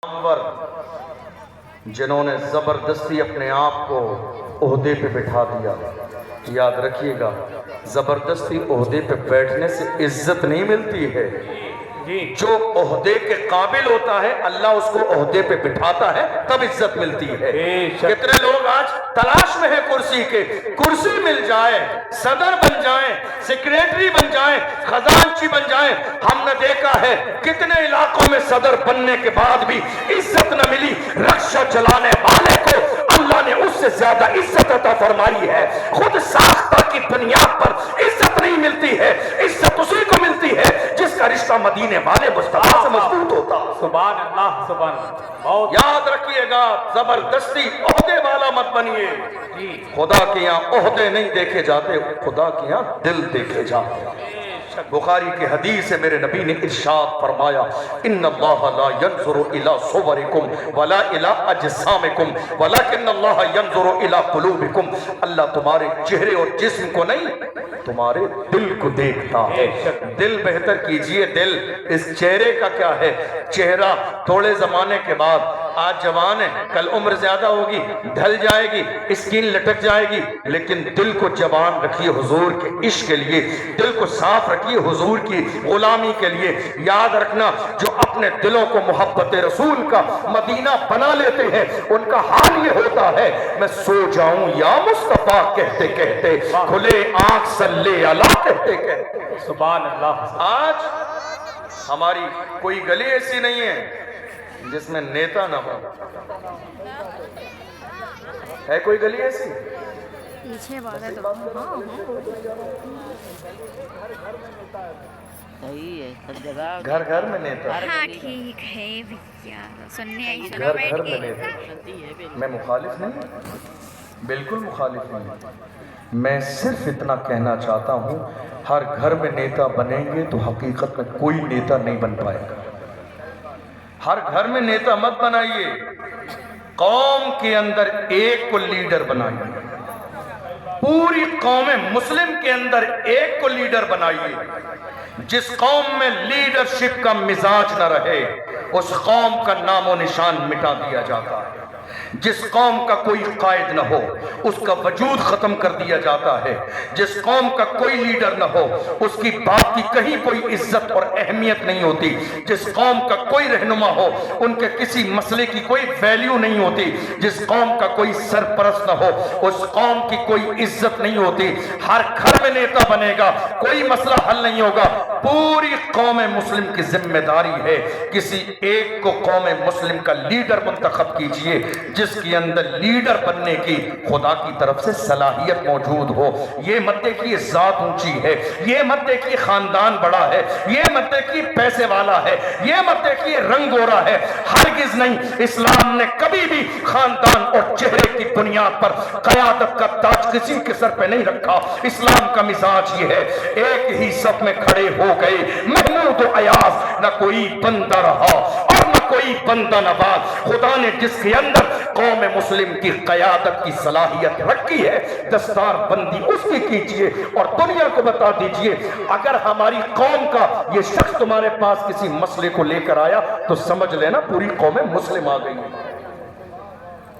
جانور جنہوں نے زبردستی اپنے آپ کو عہدے پہ بٹھا دیا. یاد رکھیے گا، زبردستی عہدے پہ بیٹھنے سے عزت نہیں ملتی ہے. جو عہدے کے قابل ہوتا ہے اللہ اس کو عہدے پہ بٹھاتا ہے تب عزت ملتی ہے. کتنے لوگ آج تلاش میں ہے کرسی کے، کرسی مل جائے، صدر بن جائیں، سیکریٹری بن جائیں، خزانچی بن جائیں. ہم نے دیکھا ہے کتنے علاقوں میں صدر بننے کے بعد بھی عزت نہ ملی. رکشہ چلانے والے کو اللہ نے اس سے زیادہ عزت عطا فرمائی ہے. خود ساختہ کی بنیاد پر عزت نہیں ملتی ہے، عزت اسی کو ملتی ہے جس کا رشتہ مدینے والے مصطفیٰ سے مضبوط ہوتا. سبحان اللہ، سبحان اللہ. یاد رکھیے گا، زبردستی عہدے والا مت بنیے. خدا کے یہاں عہدے نہیں دیکھے جاتے، خدا کے یہاں دل دیکھے جاتے. بخاری کی حدیث ہے، میرے نبی نے ارشاد فرمایا ان اللہ لا ينظر الى صورکم ولا الى اجسامکم ولکن اللہ ينظر الى قلوبکم. اللہ تمہارے چہرے اور جسم کو نہیں، تمہارے دل کو دیکھتا ہے. دل بہتر کیجئے. دل اس چہرے کا کیا ہے؟ چہرہ تھوڑے زمانے کے بعد، آج جوان ہے کل عمر زیادہ ہوگی، ڈھل جائے گی، اسکین لٹک جائے گی، لیکن دل کو جوان رکھیے حضور کے عشق کے لیے. دل کو صاف رکھیے حضور کی غلامی کے لیے. یاد رکھنا، جو اپنے دلوں کو محبت رسول کا مدینہ بنا لیتے ہیں ان کا حال یہ ہوتا ہے میں سو جاؤں یا مصطفیٰ کہتے کہتے، کھلے آنکھ صلی اللہ کہتے کہتے. سبحان اللہ. آج ہماری کوئی گلی ایسی نہیں ہے جس میں نیتا نہ ہو. ہے کوئی گلی ایسی؟ پیچھے بات ہے تو صحیح ہے، سب جگہ گھر گھر میں نیتا. ہاں ٹھیک ہے بھیا، سننے آئی سنو گھر بیٹھ گھر میں کے. نیتا. میں مخالف نہیں، بالکل مخالف نہیں. میں صرف اتنا کہنا چاہتا ہوں ہر گھر میں نیتا بنیں گے تو حقیقت میں کوئی نیتا نہیں بن پائے گا. ہر گھر میں نیتا مت بنائیے، قوم کے اندر ایک کو لیڈر بنائیے. پوری قوم مسلم کے اندر ایک کو لیڈر بنائیے. جس قوم میں لیڈرشپ کا مزاج نہ رہے اس قوم کا نام و نشان مٹا دیا جاتا ہے. جس قوم کا کوئی قائد نہ ہو اس کا وجود ختم کر دیا جاتا ہے. جس قوم کا کوئی لیڈر نہ ہو اس کی بات کی کہیں کوئی عزت اور اہمیت نہیں ہوتی. جس قوم کا کوئی رہنما ہو ان کے کسی مسئلے کی کوئی ویلیو نہیں ہوتی. جس قوم کا کوئی سرپرست نہ ہو اس قوم کی کوئی عزت نہیں ہوتی. ہر گھر میں نیتا بنے گا، کوئی مسئلہ حل نہیں ہوگا. پوری قوم مسلم کی ذمہ داری ہے کسی ایک کو قوم مسلم کا لیڈر منتخب کیجئے جس کے اندر لیڈر بننے کی خدا کی طرف سے صلاحیت موجود ہو. یہ مت دیکھیے ذات اونچی ہے، یہ مت دیکھیے خاندان بڑا ہے، یہ مت دیکھیے پیسے والا ہے، یہ مت دیکھیے رنگ گورا ہے. ہرگز نہیں. اسلام نے کبھی بھی خاندان اور چہرے کی بنیاد پر قیادت کا تاج کسی کے سر پہ نہیں رکھا. اسلام کا مزاج یہ ہے ایک ہی صف میں کھڑے ہو گئے محمود و ایاز، نہ کوئی بندہ رہا اور نہ کوئی بندہ نواز. خدا نے جس کے اندر قوم مسلم کی قیادت کی صلاحیت رکھی ہے دستار بندی اس کی کیجئے اور دنیا کو بتا دیجئے اگر ہماری قوم کا یہ شخص تمہارے پاس کسی مسئلے کو لے کر آیا تو سمجھ لینا پوری قوم مسلم آ گئی.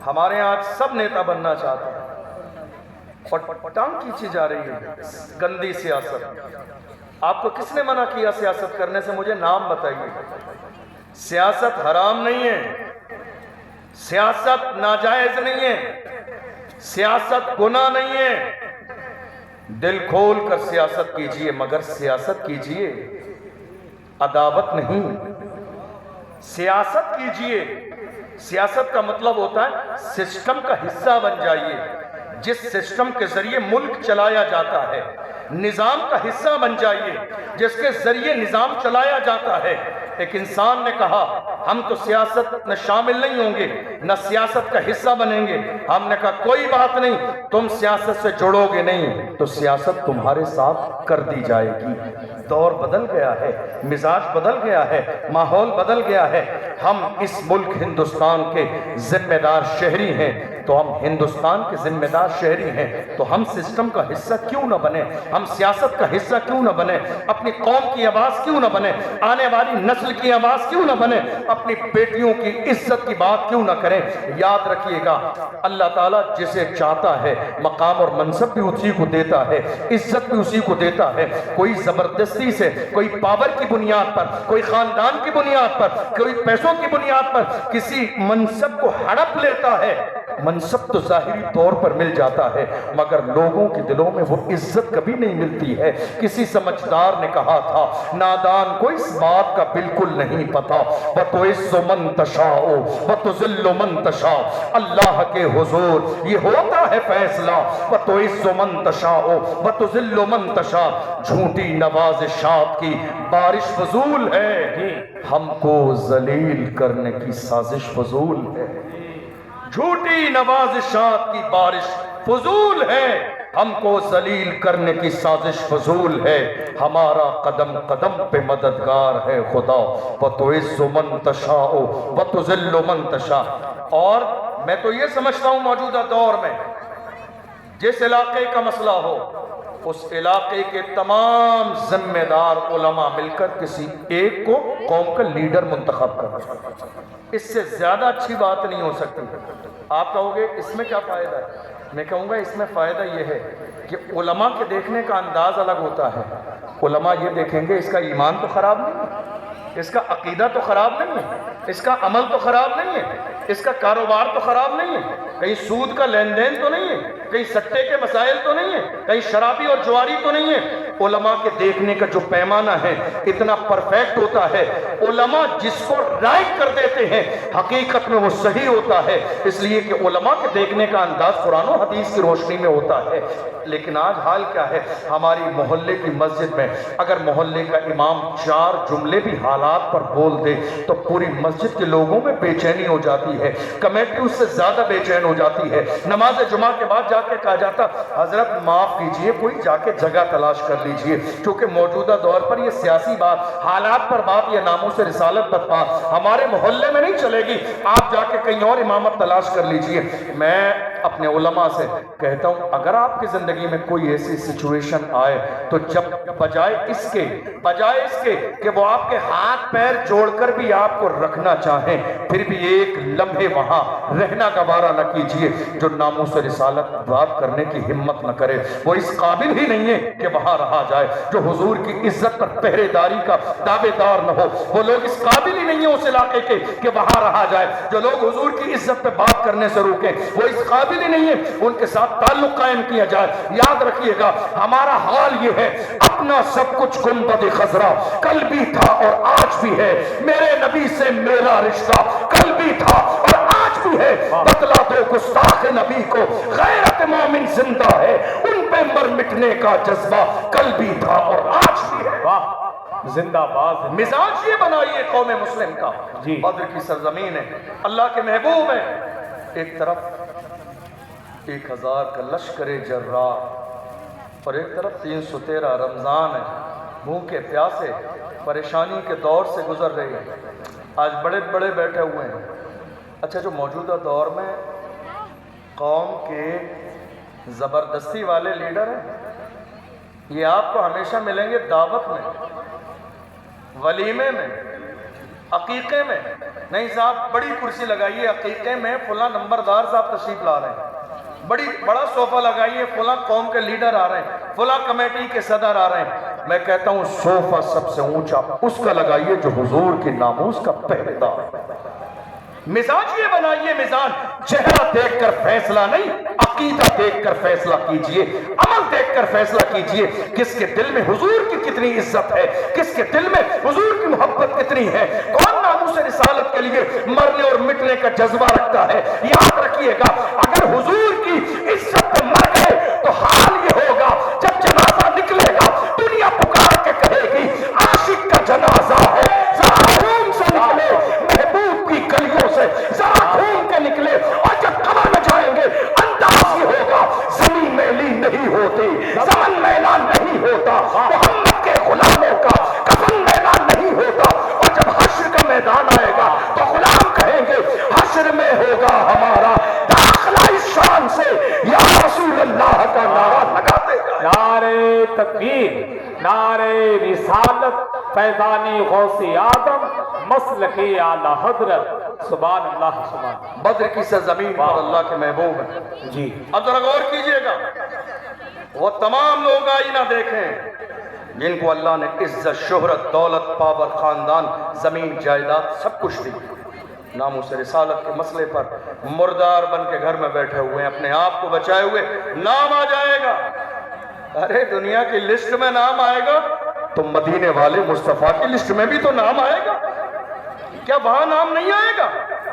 ہمارے آج سب نیتا بننا چاہتے ہیں اور ٹانگ کھینچی جا رہی ہے. گندی سیاست. آپ کو کس نے منع کیا سیاست کرنے سے؟ مجھے نام بتائیے. سیاست حرام نہیں ہے، سیاست ناجائز نہیں ہے، سیاست گناہ نہیں ہے. دل کھول کر سیاست کیجئے مگر سیاست کیجئے، عداوت نہیں. سیاست کیجئے. سیاست کا مطلب ہوتا ہے سسٹم کا حصہ بن جائیے. جس سسٹم کے ذریعے ملک چلایا جاتا ہے نظام کا حصہ بن جائیے جس کے ذریعے نظام چلایا جاتا ہے. ایک انسان نے کہا ہم تو سیاست میں شامل نہیں ہوں گے، نہ سیاست کا حصہ بنیں گے. ہم نے کہا کوئی بات نہیں، تم سیاست سے جڑو گے نہیں تو سیاست تمہارے ساتھ کر دی جائے گی. دور بدل گیا ہے، مزاج بدل گیا ہے، ماحول بدل گیا ہے. ہم اس ملک ہندوستان کے ذمہ دار شہری ہیں تو ہم ہندوستان کے ذمہ دار شہری ہیں تو ہم سسٹم کا حصہ کیوں نہ بنے؟ ہم سیاست کا حصہ کیوں نہ بنے؟ اپنی قوم کی آواز کیوں نہ بنے؟ آنے والی نسل کی آواز کیوں نہ بنے؟ اپنی بیٹیوں کی عزت کی بات کیوں نہ کریں؟ یاد رکھیے گا اللہ تعالیٰ جسے چاہتا ہے مقام اور منصب بھی اسی کو دیتا ہے، عزت بھی اسی کو دیتا ہے۔ کوئی زبردستی سے، کوئی پاور کی بنیاد پر، کوئی خاندان کی بنیاد پر، کوئی پیسوں کی بنیاد پر کسی منصب کو ہڑپ لیتا ہے۔ منصب تو ظاہری طور پر مل جاتا ہے مگر لوگوں کے دلوں میں وہ عزت کبھی نہیں ملتی ہے۔ کسی سمجھدار نے کہا تھا نادان کو اس بات کا بالکل نہیں پتا، وَتُعِزُّ مَن تَشَاءُ وَتُذِلُّ مَن تَشَاءُ، اللہ کے حضور یہ ہوتا ہے فیصلہ، وَتُعِزُّ مَن تَشَاءُ وَتُذِلُّ مَن تَشَاءُ۔ جھوٹی نوازشات کی بارش فضول ہے، ہم کو ذلیل کرنے کی سازش فضول ہے۔ جھوٹی نوازشات کی بارش فضول ہے، ہم کو ذلیل کرنے کی سازش فضول ہے۔ ہمارا قدم قدم پہ مددگار ہے خدا، وَتُعِزُّ مَن تَشَاءُ وَتُذِلُّ مَن تَشَاءُ۔ اور میں تو یہ سمجھتا ہوں موجودہ دور میں جس علاقے کا مسئلہ ہو اس علاقے کے تمام ذمہ دار علماء مل کر کسی ایک کو قوم کا لیڈر منتخب کریں، اس سے زیادہ اچھی بات نہیں ہو سکتی۔ آپ کہو گے اس میں کیا فائدہ ہے؟ میں کہوں گا اس میں فائدہ یہ ہے کہ علماء کے دیکھنے کا انداز الگ ہوتا ہے۔ علماء یہ دیکھیں گے اس کا ایمان تو خراب نہیں ہے، اس کا عقیدہ تو خراب نہیں ہے، اس کا عمل تو خراب نہیں ہے، اس کا کاروبار تو خراب نہیں ہے، کہیں سود کا لین دین تو نہیں ہے، کہیں سٹے کے مسائل تو نہیں ہے، کہیں شرابی اور جواری تو نہیں ہے۔ علماء کے دیکھنے کا جو پیمانہ ہے اتنا پرفیکٹ ہوتا ہے، علماء جس کو رائٹ کر دیتے ہیں حقیقت میں وہ صحیح ہوتا ہے، اس لیے کہ علماء کے دیکھنے کا انداز قرآن و حدیث کی روشنی میں ہوتا ہے۔ لیکن آج حال کیا ہے؟ ہماری محلے کی مسجد میں اگر محلے کا امام 4 جملے بھی حالات پر بول دے تو پوری مسجد کے لوگوں میں بے چینی ہو جاتی ہے، کمیٹی اس سے زیادہ بے چین ہو جاتی ہے۔ نماز جمعہ کے بعد جا کے کہا جاتا حضرت معاف کیجئے کوئی جا کے جگہ تلاش کر لیجئے، کیونکہ موجودہ دور پر یہ سیاسی بات، حالات پر بات، یہ ناموس رسالت پر بات ہمارے محلے میں نہیں چلے گی، آپ جا کے کہیں اور امامت تلاش کر لیجئے۔ میں اپنے علماء سے کہتا ہوں اگر آپ کی زندگی میں کوئی ایسی سچویشن آئے تو جب بجائے اس کے کہ وہ آپ کے ہاتھ پیر جوڑ کر بھی آپ کو رکھنا چاہیں پھر بھی ایک لمحے وہاں رہنا گوارا نہ کیجئے۔ جو ناموس رسالت بات کرنے کی ہمت نہ کرے وہ اس قابل ہی نہیں ہے کہ وہاں رہا جائے۔ جو حضور کی عزت پر پہرے داری کا دعوے دار نہ ہو وہ لوگ اس قابل ہی نہیں ہیں اس علاقے کے کہ وہاں رہا جائے۔ جو لوگ حضور کی عزت پہ بات کرنے سے روکیں وہ اس قابل ہی نہیں ہے ان کے ساتھ تعلق قائم کیا جائے۔ یاد رکھیے گا ہمارا حال یہ ہے، اپنا سب کچھ گنبد خضرا کل بھی تھا اور آج بھی ہے، میرے نبی سے میرا رشتہ کل بھی تھا اور آج بھی ہے، بتلا دو گستاخ نبی کو غیرت مومن زندہ ہے، ان پہ مر مٹنے کا جذبہ کل بھی تھا اور آج بھی ہے۔ واہ، زندہ باد۔ مزاج یہ بنائیے قوم مسلم کا، جی بدر کی سرزمین ہے، اللہ کے محبوب ہے، ایک طرف 1000 کا لشکر جرار اور ایک طرف 313 رمضان ہے، بھوکے پیاسے پریشانی کے دور سے گزر رہی ہے۔ آج بڑے بڑے بیٹھے ہوئے ہیں۔ اچھا جو موجودہ دور میں قوم کے زبردستی والے لیڈر ہیں یہ آپ کو ہمیشہ ملیں گے دعوت میں، ولیمے میں، عقیقے میں۔ نہیں صاحب بڑی کرسی لگائیے عقیقے میں، فلاں نمبردار صاحب تشریف لا رہے ہیں، بڑا صوفہ لگائیے، فلاں قوم کے لیڈر آ رہے ہیں، فلاں کمیٹی کے صدر آ رہے ہیں۔ میں کہتا ہوں صوفہ سب سے اونچا اس کا لگائیے جو حضور کی ناموس کا پہرے دار ہے۔ مزاج یہ بنائیے، مزاج چہرہ دیکھ کر فیصلہ نہیں، عقیدہ دیکھ کر فیصلہ کیجئے، عمل دیکھ کر فیصلہ کیجئے۔ کس کے دل میں حضور کی کتنی عزت ہے، کس کے دل میں حضور کی محبت کتنی ہے، کون ناموس رسالت کے لیے مرنے اور مٹنے کا جذبہ رکھتا ہے۔ یاد رکھیے گا اگر حضور کی عزت پہ مر گئے تو حال یہ ہوگا جب جنازہ نکلے گا دنیا پکار کے کہے گی عاشق کا جنازہ ہے، ذرا خون سے نکلے محبوب کی گلیوں سے، ذرا خون کے نکلے، اور جب قبر میں جائیں گے انداز یہ ہوگا زمین میلی نہیں ہوتی، زمن میلان نہیں ہوتا، محمد کے غلاموں کا کفن میلان نہیں ہوتا، اور جب حشر کا میدان آئے گا تو غلام کہیں گے حشر میں ہوگا ہمارا داخلہ اس شان سے یا رسول اللہ کا نعرہ لگاتے گا۔ نعرے تکبیر، نعرے رسالت، فیضانی غوث اعظم مسلک اعلی حضرت سبحان اللہ سبحان بدر کی سرزمین پر اللہ کے محبوب ہیں. جی اب ذرا غور کیجئے گا، وہ تمام لوگ آئینہ دیکھیں جن کو اللہ نے عزت، شہرت، دولت، پاور، خاندان، زمین، جائیداد سب کچھ دی، ناموس رسالت کے مسئلے پر مردار بن کے گھر میں بیٹھے ہوئے ہیں، اپنے آپ کو بچائے ہوئے. نام آ جائے گا، ارے دنیا کی لسٹ میں نام آئے گا تو مدینے والے مصطفیٰ کی لسٹ میں بھی تو نام آئے گا. کیا وہاں نام نہیں آئے گا؟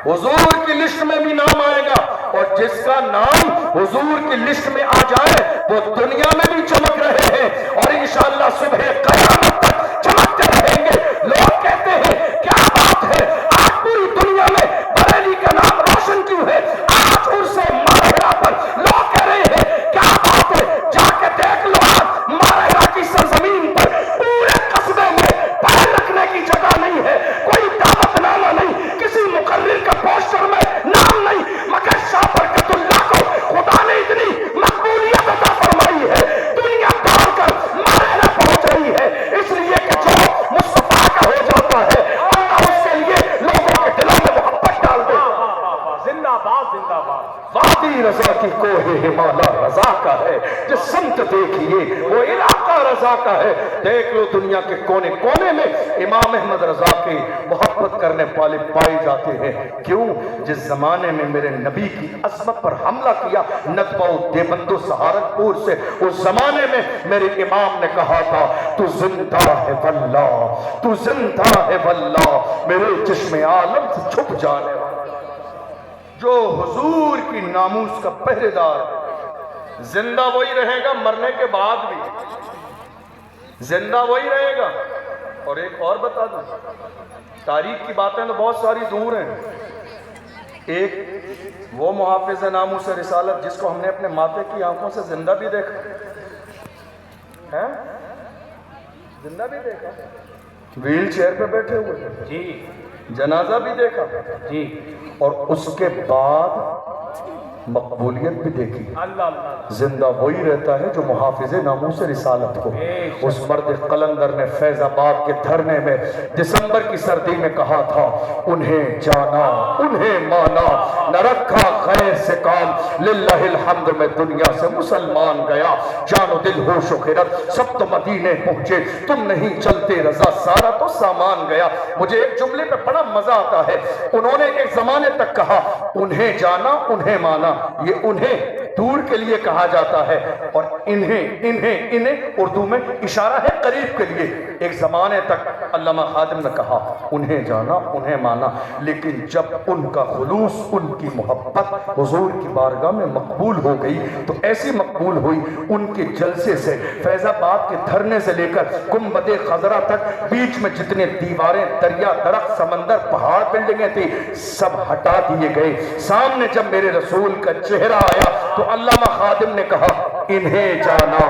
حضور کی لسٹ میں بھی نام آئے گا، اور جس کا نام حضور کی لسٹ میں آ جائے وہ دنیا میں بھی چمک رہے ہیں اور انشاءاللہ صبح قیامت تک چمکتے رہیں گے. لوگ کہتے ہیں کیا بات ہے، آج پوری دنیا میں بریلی کا نام روشن کیوں ہے؟ آج عرص ماہرہ پر لوگ کہہ رہے ہیں کیا بات ہے، جا کے دیکھ لو آج ماہرہ کی سرزمین پر پورے قصبے میں پیر رکھنے کی جگہ نہیں ہے، کوئی دعوت نامہ نہیں، کسی مقرر کا پوسٹر میں نام نہیں، مگر شاہ برکت اللہ کو خدا نے اتنی مقبولیت عطا فرمائی ہے، دنیا دوڑ کر ماہرہ پہنچ رہی ہے، اس لیے کہ جو مصطفیٰ کا ہو جاتا ہے اللہ اس کے لیے لوگوں کے دلوں میں محبت ڈال دے. زندہ باد زندہ باد. وادی رضا کی کوہ ہمالا رضا کا ہے، جس سمت دیکھیے وہ علاقہ رضا کا ہے. دیکھ لو دنیا کے کونے کونے میں امام احمد رضا کی محبت کرنے والے پائے جاتے ہیں. کیوں؟ جس زمانے میں میرے نبی کی عظمت پر حملہ کیا ندبہ و دیوبند و سہارنپور سے، اس زمانے میں میرے امام نے کہا تھا تو زندہ ہے واللہ، تو زندہ ہے واللہ، میرے چشم عالم سے چھپ جانے والا جو حضور کی ناموس کا پہرے دار ہے. زندہ وہی رہے گا مرنے کے بعد بھی، زندہ وہی رہے گا. اور ایک اور بتا دوں، تاریخ کی باتیں تو بہت ساری دور ہیں. ایک وہ محافظ ناموس رسالت جس کو ہم نے اپنے ماتے کی آنکھوں سے زندہ بھی دیکھا ہے، زندہ بھی دیکھا، ویل چیئر پہ بیٹھے ہوئے، جی جنازہ بھی دیکھا جی اور اس کے بعد مقبولیت بھی دیکھی. اللہ اللہ. زندہ وہی رہتا ہے جو محافظ ناموس رسالت کو. اس مرد قلندر نے فیض آباد کے دھرنے میں دسمبر کی سردی میں کہا تھا انہیں جانا انہیں مانا نہ رکھا غیر سے کام، للہ الحمد میں دنیا سے مسلمان گیا، جان و دل ہوش و خیرت سب تو مدینے پہنچے، تم نہیں چلتے رضا سارا تو سامان گیا. مجھے ایک جملے پہ بڑا مزہ آتا ہے، انہوں نے ایک زمانے تک کہا انہیں جانا انہیں مانا. یہ انہیں دور کے لیے کہا جاتا ہے اور انہیں اردو میں اشارہ ہے قریب کے لیے. ایک زمانے تک علامہ خادم نے کہا انہیں جانا انہیں مانا، لیکن جب ان کا خلوص، ان کی محبت حضور کی بارگاہ میں مقبول ہو گئی تو ایسی مقبول ہوئی ان کے جلسے سے فیض آباد کے دھرنے سے لے کر گنبد خضرا تک بیچ میں جتنے دیواریں، دریا، درخت، سمندر، پہاڑ، بلڈنگیں تھی سب ہٹا دیے گئے. سامنے جب میرے رسول کا چہرہ آیا تو علامہ خادم نے کہا انہیں جانا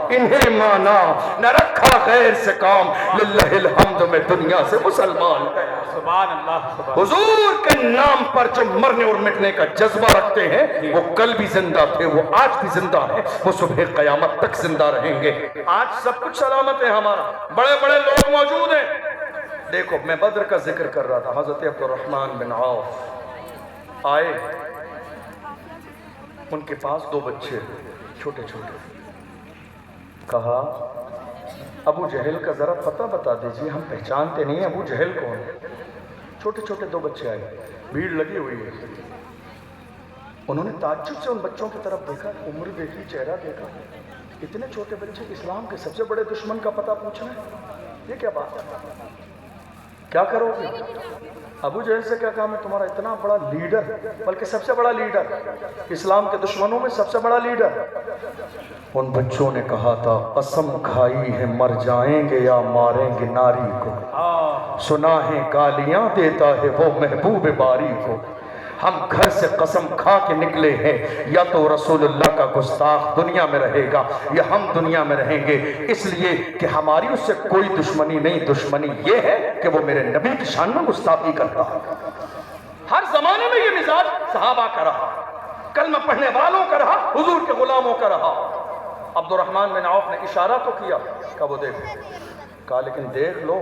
انہیں مانا نہ رکھا غیر سے کام، للہ الحمد میں دنیا سے مسلمان گیا. سبحان اللہ سبحان. حضور کے نام پر جو مرنے اور مٹنے کا جذبہ رکھتے ہیں وہ کل بھی زندہ تھے، وہ آج بھی زندہ ہیں، وہ صبح قیامت تک زندہ رہیں گے. آج سب کچھ سلامت ہے ہمارا، بڑے بڑے لوگ موجود ہیں. دیکھو میں بدر کا ذکر کر رہا تھا، حضرت عبد الرحمن بن عوف آئے، ان کے پاس 2 بچے چھوٹے چھوٹے. کہا ابو جہل کا ذرا پتہ بتا دیجئے، ہم پہچانتے نہیں ہیں ابو جہل کون ہے. چھوٹے چھوٹے 2 بچے آئے، بھیڑ لگی ہوئی ہے. انہوں نے تعجب سے ان بچوں کی طرف دیکھا، عمر دیکھی، چہرہ دیکھا. اتنے چھوٹے بچے اسلام کے سب سے بڑے دشمن کا پتہ پوچھنا ہے، یہ کیا بات ہے؟ کیا کرو گے؟ ابو جہل سے کیا کہا میں تمہارا اتنا بڑا لیڈر، بلکہ سب سے بڑا لیڈر، اسلام کے دشمنوں میں سب سے بڑا لیڈر. ان بچوں نے کہا تھا قسم کھائی ہے مر جائیں گے یا ماریں گے ناری کو، سنا ہے گالیاں دیتا ہے وہ محبوب باری کو. ہم گھر سے قسم کھا کے نکلے ہیں، یا تو رسول اللہ کا گستاخ دنیا میں رہے گا یا ہم دنیا میں رہیں گے، اس لیے کہ ہماری اس سے کوئی دشمنی نہیں، دشمنی یہ ہے کہ وہ میرے نبی کی شان میں گستاخی کرتا. ہر زمانے میں یہ مزاج صحابہ کا رہا، کلمہ پڑھنے والوں کا رہا، حضور کے غلاموں کا رہا. عبد الرحمن بن عوف نے اشارہ تو کیا کہ وہ دیکھو کہا لیکن دیکھ لو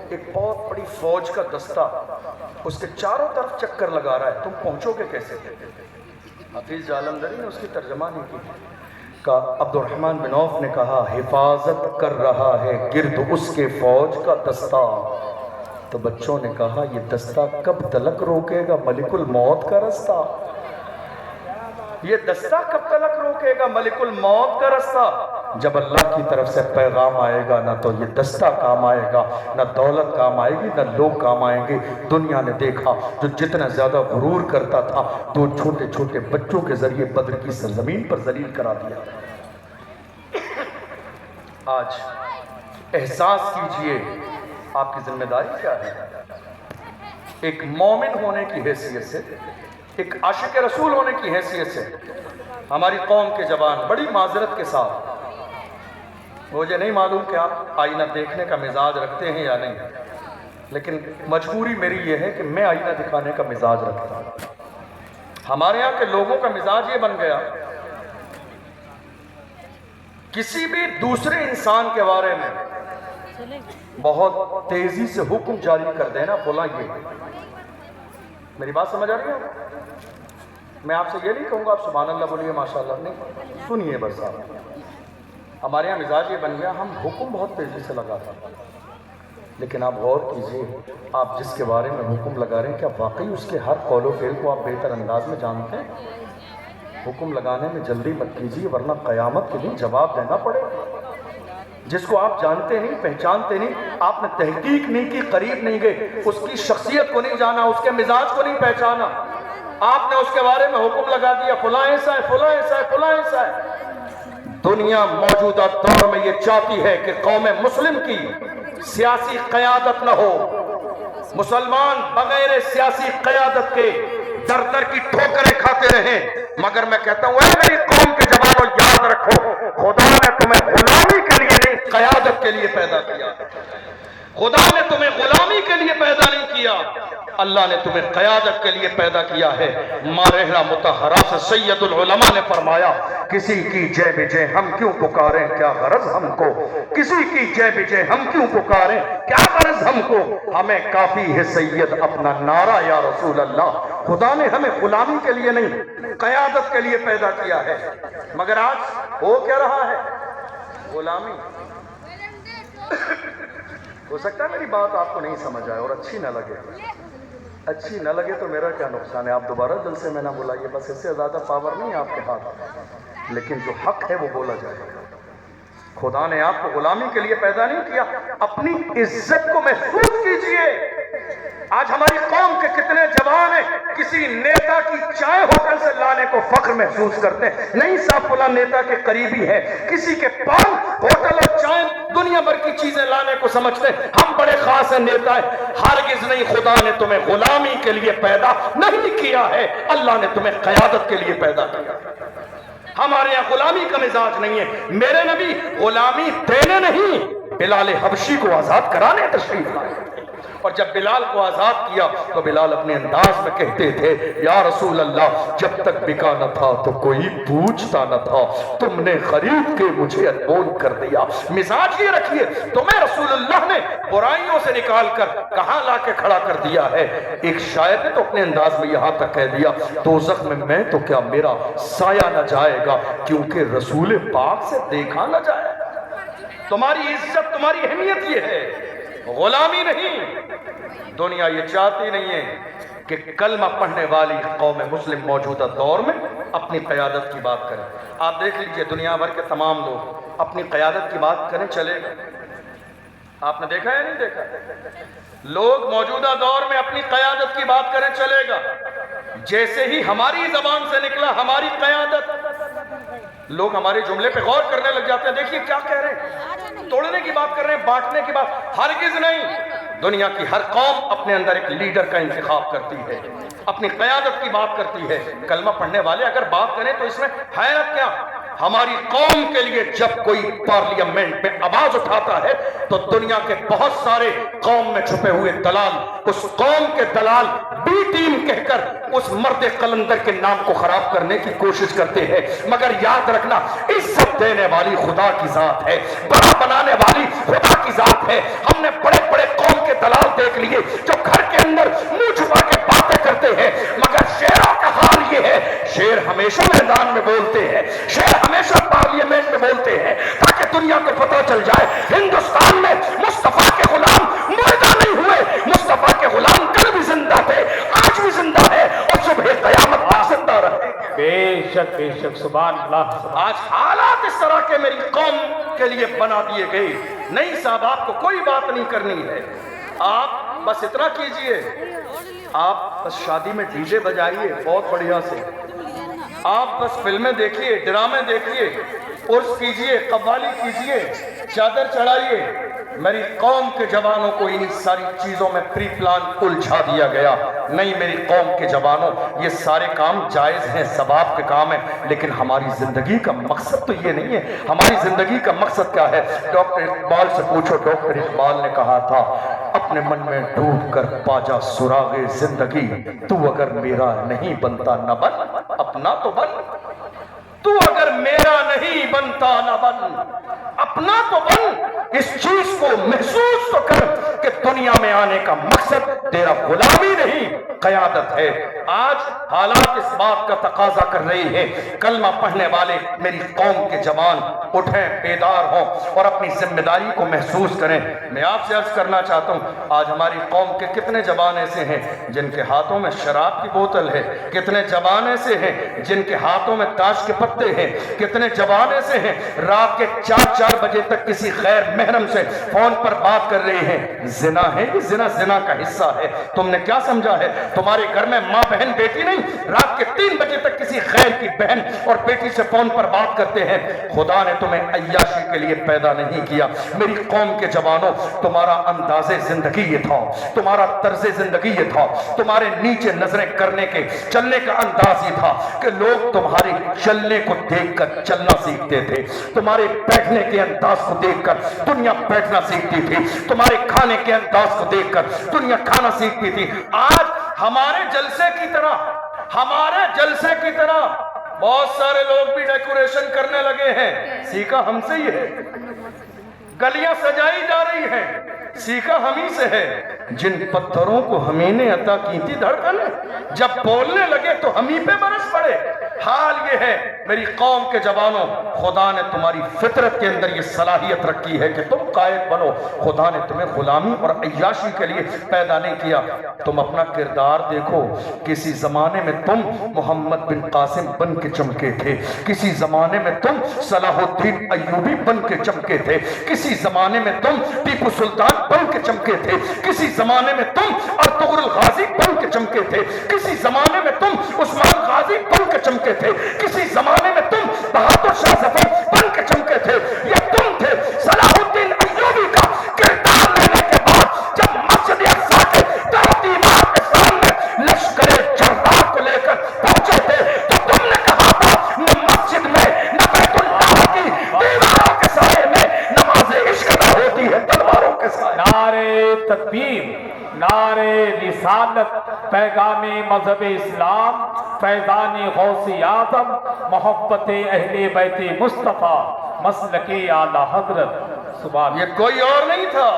ایک بہت بڑی فوج کا دستہ اس کے چاروں طرف چکر لگا رہا ہے، تم پہنچو گے کیسے؟ حفیظ جالندھری نے اس کی ترجمہ نہیں کی. کہا عبد الرحمن بن عوف نے کہا حفاظت کر رہا ہے گرد اس کے فوج کا دستہ. تو بچوں نے کہا یہ دستہ کب تلک روکے گا ملک الموت کا رستہ؟ یہ دستہ کب تلک روکے گا ملک الموت کا رستہ؟ جب اللہ کی طرف سے پیغام آئے گا نہ تو یہ دستہ کام آئے گا، نہ دولت کام آئے گی، نہ لوگ کام آئیں گے. دنیا نے دیکھا جو جتنا زیادہ غرور کرتا تھا تو چھوٹے چھوٹے بچوں کے ذریعے بدر کی سرزمین پر ذلیل کرا دیا. آج احساس کیجئے آپ کی ذمہ داری کیا ہے. ایک مومن ہونے کی حیثیت سے، ایک عاشق رسول ہونے کی حیثیت سے ہماری قوم کے جوان بڑی معذرت کے ساتھ، مجھے نہیں معلوم کہ آپ آئینہ دیکھنے کا مزاج رکھتے ہیں یا نہیں، لیکن مجبوری میری یہ ہے کہ میں آئینہ دکھانے کا مزاج رکھتا ہوں. ہمارے یہاں کے لوگوں کا مزاج یہ بن گیا، کسی بھی دوسرے انسان کے بارے میں بہت تیزی سے حکم جاری کر دینا، فلاں یہ. میری بات سمجھ آ رہی ہے؟ میں آپ سے یہ نہیں کہوں گا آپ سبحان اللہ بولیے ماشاء اللہ، نہیں، سنیے بس. آپ ہمارے یہاں مزاج یہ بن گیا ہم حکم بہت تیزی سے لگاتے ہیں، لیکن آپ غور کیجئے آپ جس کے بارے میں حکم لگا رہے ہیں کیا واقعی اس کے ہر قول و فعل کو آپ بہتر انداز میں جانتے ہیں؟ حکم لگانے میں جلدی مت کیجئے ورنہ قیامت کے دن جواب دینا پڑے. جس کو آپ جانتے نہیں، پہچانتے نہیں، آپ نے تحقیق نہیں کی، قریب نہیں گئے، اس کی شخصیت کو نہیں جانا، اس کے مزاج کو نہیں پہچانا، آپ نے اس کے بارے میں حکم لگا دیا فلاں ایسا ہے، فلاں ایسا ہے، فلاں ایسا ہے. دنیا موجودہ دور میں یہ چاہتی ہے کہ قوم مسلم کی سیاسی قیادت نہ ہو، مسلمان بغیر سیاسی قیادت کے در در کی ٹھوکریں کھاتے رہیں. مگر میں کہتا ہوں اے میری قوم کے جوانوں یاد رکھو خدا نے تمہیں غلامی کے لیے نہیں قیادت کے لیے پیدا کیا. خدا نے تمہیں غلامی کے لیے پیدا نہیں کیا، اللہ نے تمہیں قیادت کے لیے پیدا کیا ہے. مارحہ مطہرہ سے سید العلماء نے فرمایا کسی کی جے بجے ہم کیوں پکاریں کیا غرض ہم کو، کسی کی جے بجے ہم کیوں پکاریں کیا غرض ہم کو، ہمیں کافی ہے سید اپنا نعرہ یا رسول اللہ. خدا نے ہمیں غلامی کے لیے نہیں قیادت کے لیے پیدا کیا ہے. مگر آج ہو کیا رہا ہے؟ غلامی. ہو سکتا ہے میری بات آپ کو نہیں سمجھ آئے اور اچھی نہ لگے، اچھی نہ لگے تو میرا کیا نقصان ہے، آپ دوبارہ دل سے میں نہ بلائیے، بس اس سے زیادہ پاور نہیں ہے آپ کے ہاتھ، لیکن جو حق ہے وہ بولا جائے. خدا نے آپ کو غلامی کے لیے پیدا نہیں کیا، اپنی عزت کو محفوظ کیجئے. آج ہماری قوم کے کتنے جوان ہیں کسی نیتا کی چائے ہوٹل سے لانے کو فخر محسوس کرتے ہیں، نہیں صاحب فلاں نیتا کے قریبی ہے، کسی کے پان ہوٹل اور چائے دنیا بھر کی چیزیں لانے کو سمجھتے ہیں ہم بڑے خاص ہیں، نیتا ہے. ہرگز نہیں، خدا نے تمہیں غلامی کے لیے پیدا نہیں کیا ہے، اللہ نے تمہیں قیادت کے لیے پیدا کیا. ہمارے یہاں غلامی کا مزاج نہیں ہے. میرے نبی غلامی دینے نہیں بلال حبشی کو آزاد کرانے تشریف لائے، اور جب بلال کو آزاد کیا تو بلال اپنے انداز میں کہتے تھے یا رسول اللہ جب تک بکا نہ تھا تو کوئی پوچھتا نہ تھا، تم نے خرید کے مجھے انمول کر دیا. مزاج یہ رکھیے تمہیں رسول اللہ نے برائیوں سے نکال کر کہاں لا کے کھڑا کر دیا ہے. ایک شاعر نے تو اپنے انداز میں یہاں تک کہہ دیا دوزخ میں تو کیا میرا سایہ نہ جائے گا کیونکہ رسول پاک سے دیکھا نہ جائے. تمہاری عزت تمہاری اہمیت یہ ہے، غلامی نہیں. دنیا یہ چاہتی نہیں ہے کہ کلمہ پڑھنے والی قوم مسلم موجودہ دور میں اپنی قیادت کی بات کریں. آپ دیکھ لیجئے دنیا بھر کے تمام لوگ اپنی قیادت کی بات کریں چلے گا. آپ نے دیکھا یا نہیں دیکھا؟ لوگ موجودہ دور میں اپنی قیادت کی بات کریں چلے گا. جیسے ہی ہماری زبان سے نکلا ہماری قیادت، لوگ ہمارے جملے پہ غور کرنے لگ جاتے ہیں. دیکھیے کیا کہہ رہے ہیں، توڑنے کی بات کر رہے ہیں، بانٹنے کی بات. ہرگز نہیں. دنیا کی ہر قوم اپنے اندر ایک لیڈر کا انتخاب کرتی ہے، اپنی قیادت کی بات کرتی ہے. کلمہ پڑھنے والے اگر بات کریں تو اس میں حیرت کیا، ہماری قوم کے لیے جب کوئی پارلیمنٹ میں آواز اٹھاتا ہے تو دنیا کے بہت سارے قوم میں چھپے ہوئے دلال اس قوم کے دلال بی ٹیم کہہ کر اس مرد قلندر کے نام کو خراب کرنے کی کوشش کرتے ہیں، مگر یاد رکھنا عزت دینے والی خدا کی ذات ہے، بڑا بنانے والی خدا کی ذات ہے۔ ہم نے بڑے بڑے قوم کے دلال دیکھ لیے جو گھر کے اندر منہ چھپا کے باتیں کرتے ہیں، مگر شیروں کا حال یہ ہے، شیر ہمیشہ میدان میں بولتے ہیں، شیر ہمیشہ پارلیمنٹ میں بولتے ہیں، تاکہ دنیا کو پتہ چل جائے ہندوستان میں مصطفیٰ کے غلام مردہ نہیں ہوئے، مصطفیٰ کے غلام کل بھی زندہ تھے، آج بھی زندہ ہے اور صبح قیامت تک زندہ رہے۔ بے شک سبحان اللہ۔ آج حالات اس طرح کے میری قوم کے لیے بنا دیے گئے۔ نہیں صاحب، آپ کو کوئی بات نہیں کرنی ہے، آپ بس اتنا کیجئے، آپ بس شادی میں ڈی جے بجائیے بہت بڑھیا سے، آپ بس فلمیں دیکھیے، ڈرامے دیکھیے، عرس کیجئے، قوالی کیجئے، چادر چڑھائیے۔ میری قوم کے جوانوں کو ان ساری چیزوں میں پری پلان الجھا دیا گیا۔ نہیں میری قوم کے جوانوں، یہ سارے کام جائز ہیں، ثواب کے کام ہیں، لیکن ہماری زندگی کا مقصد تو یہ نہیں ہے۔ ہماری زندگی کا مقصد کیا ہے؟ ڈاکٹر اقبال سے پوچھو، ڈاکٹر اقبال نے کہا تھا اپنے من میں ڈوب کر پاجا سراغ زندگی، تو اگر میرا نہیں بنتا نہ بن، اپنا تو بن، تو اگر میرا نہیں بنتا نہ بن، اپنا تو بن۔ اس چیز کو محسوس تو کر کہ دنیا میں آنے کا مقصد تیرا غلامی نہیں، قیادت ہے۔ آج حالات اس بات کا تقاضا کر رہی ہے، کلمہ پڑھنے والے میری قوم کے جوان اٹھیں، بیدار ہوں اور اپنی ذمہ داری کو محسوس کریں۔ میں آپ سے عرض کرنا چاہتا ہوں، آج ہماری قوم کے کتنے جوان ایسے ہیں جن کے ہاتھوں میں شراب کی بوتل ہے، کتنے جوان ایسے ہیں جن کے ہاتھوں میں تاش کے پتے ہیں، کتنے جوان ایسے ہیں رات کے 4 بجے تک کسی غیر محرم سے فون پر بات کر رہے ہیں۔ زنا ہے یہ، زنا کا حصہ ہے۔ تم نے کیا سمجھا ہے؟ تمہارے گھر میں ماں بہن بیٹی نہیں، رات کے 3 بجے تک کسی غیر کی بہن اور بیٹی سے فون پر بات کرتے ہیں۔ خدا نے تمہیں عیاشی کے لیے پیدا نہیں کیا۔ میری قوم کے جوانوں، تمہارا انداز زندگی یہ تھا، تمہارا طرز زندگی یہ تھا، تمہارے نیچے نظریں کرنے کے چلنے کا انداز یہ تھا کہ لوگ تمہارے چلنے کو دیکھ کر چلنا سیکھتے تھے، تمہارے بیٹھنے کے انداز کو دیکھ کر دنیا بیٹھنا سیکھتی تھی، تمہارے کھانے کے انداز کو دیکھ کر دنیا کھانا سیکھتی تھی۔ آج ہمارے جلسے کی طرح بہت سارے لوگ بھی ڈیکوریشن کرنے لگے ہیں، سیکھا ہم سے ہی ہے۔ گلیاں سجائی جا رہی ہیں، سیکھا ہم ہی سے ہے۔ جن پتھروں کو ہمیں نے عطا کی تھی دھڑکن، جب بولنے لگے تو ہم ہی پہ برس پڑے۔ حال یہ ہے میری قوم کے جوانوں، خدا نے تمہاری فطرت کے اندر یہ صلاحیت رکھی ہے کہ تم قائد بنو۔ خدا نے تمہیں غلامی اور عیاشی کے لیے پیدا نہیں کیا۔ تم اپنا کردار دیکھو، کسی زمانے میں تم محمد بن قاسم بن کے چمکے تھے، کسی زمانے میں تم صلاح الدین ایوبی بن کے چمکے تھے، کسی زمانے میں تم ٹیپو سلطان بن کے چمکے تھے، کسی زمانے میں تم ارطغرل غازی بن کے چمکے تھے، کسی زمانے میں تم عثمان غازی بن کے چمکے تھے، کسی زمانے میں تم بہادر شاہ ظفر بن کے چمکے تھے۔ یہ تم تھے صلاح الدین ایوبی کا کردار لینے کے بعد جب مسجد اقصی کے دعوتی امام کے سامنے لشکر جرار کو لے کر پہنچے تھے تو تم نے کہا تھا نہ مسجد میں نہ بیت اللہ کی دیواروں کے سائے میں نماز عشق ادا ہوتی ہے تلواروں کے سائے۔ نعرے تکبیر، نعرے رسالت، پیغام مذہب اسلام، فیضان غوث اعظم، محبت اہل بیت مصطفیٰ، مسلک اعلی حضرت۔ سبحان یہ کوئی اور نہیں تھا،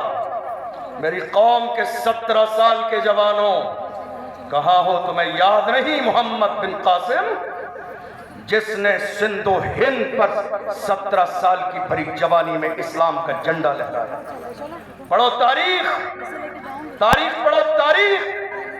میری قوم کے 17 سال کے جوانوں، کہا ہو تمہیں یاد نہیں محمد بن قاسم جس نے سندھ و ہند پر 17 سال کی بھری جوانی میں اسلام کا جھنڈا لہرایا۔ پڑھو تاریخ پڑھو تاریخ۔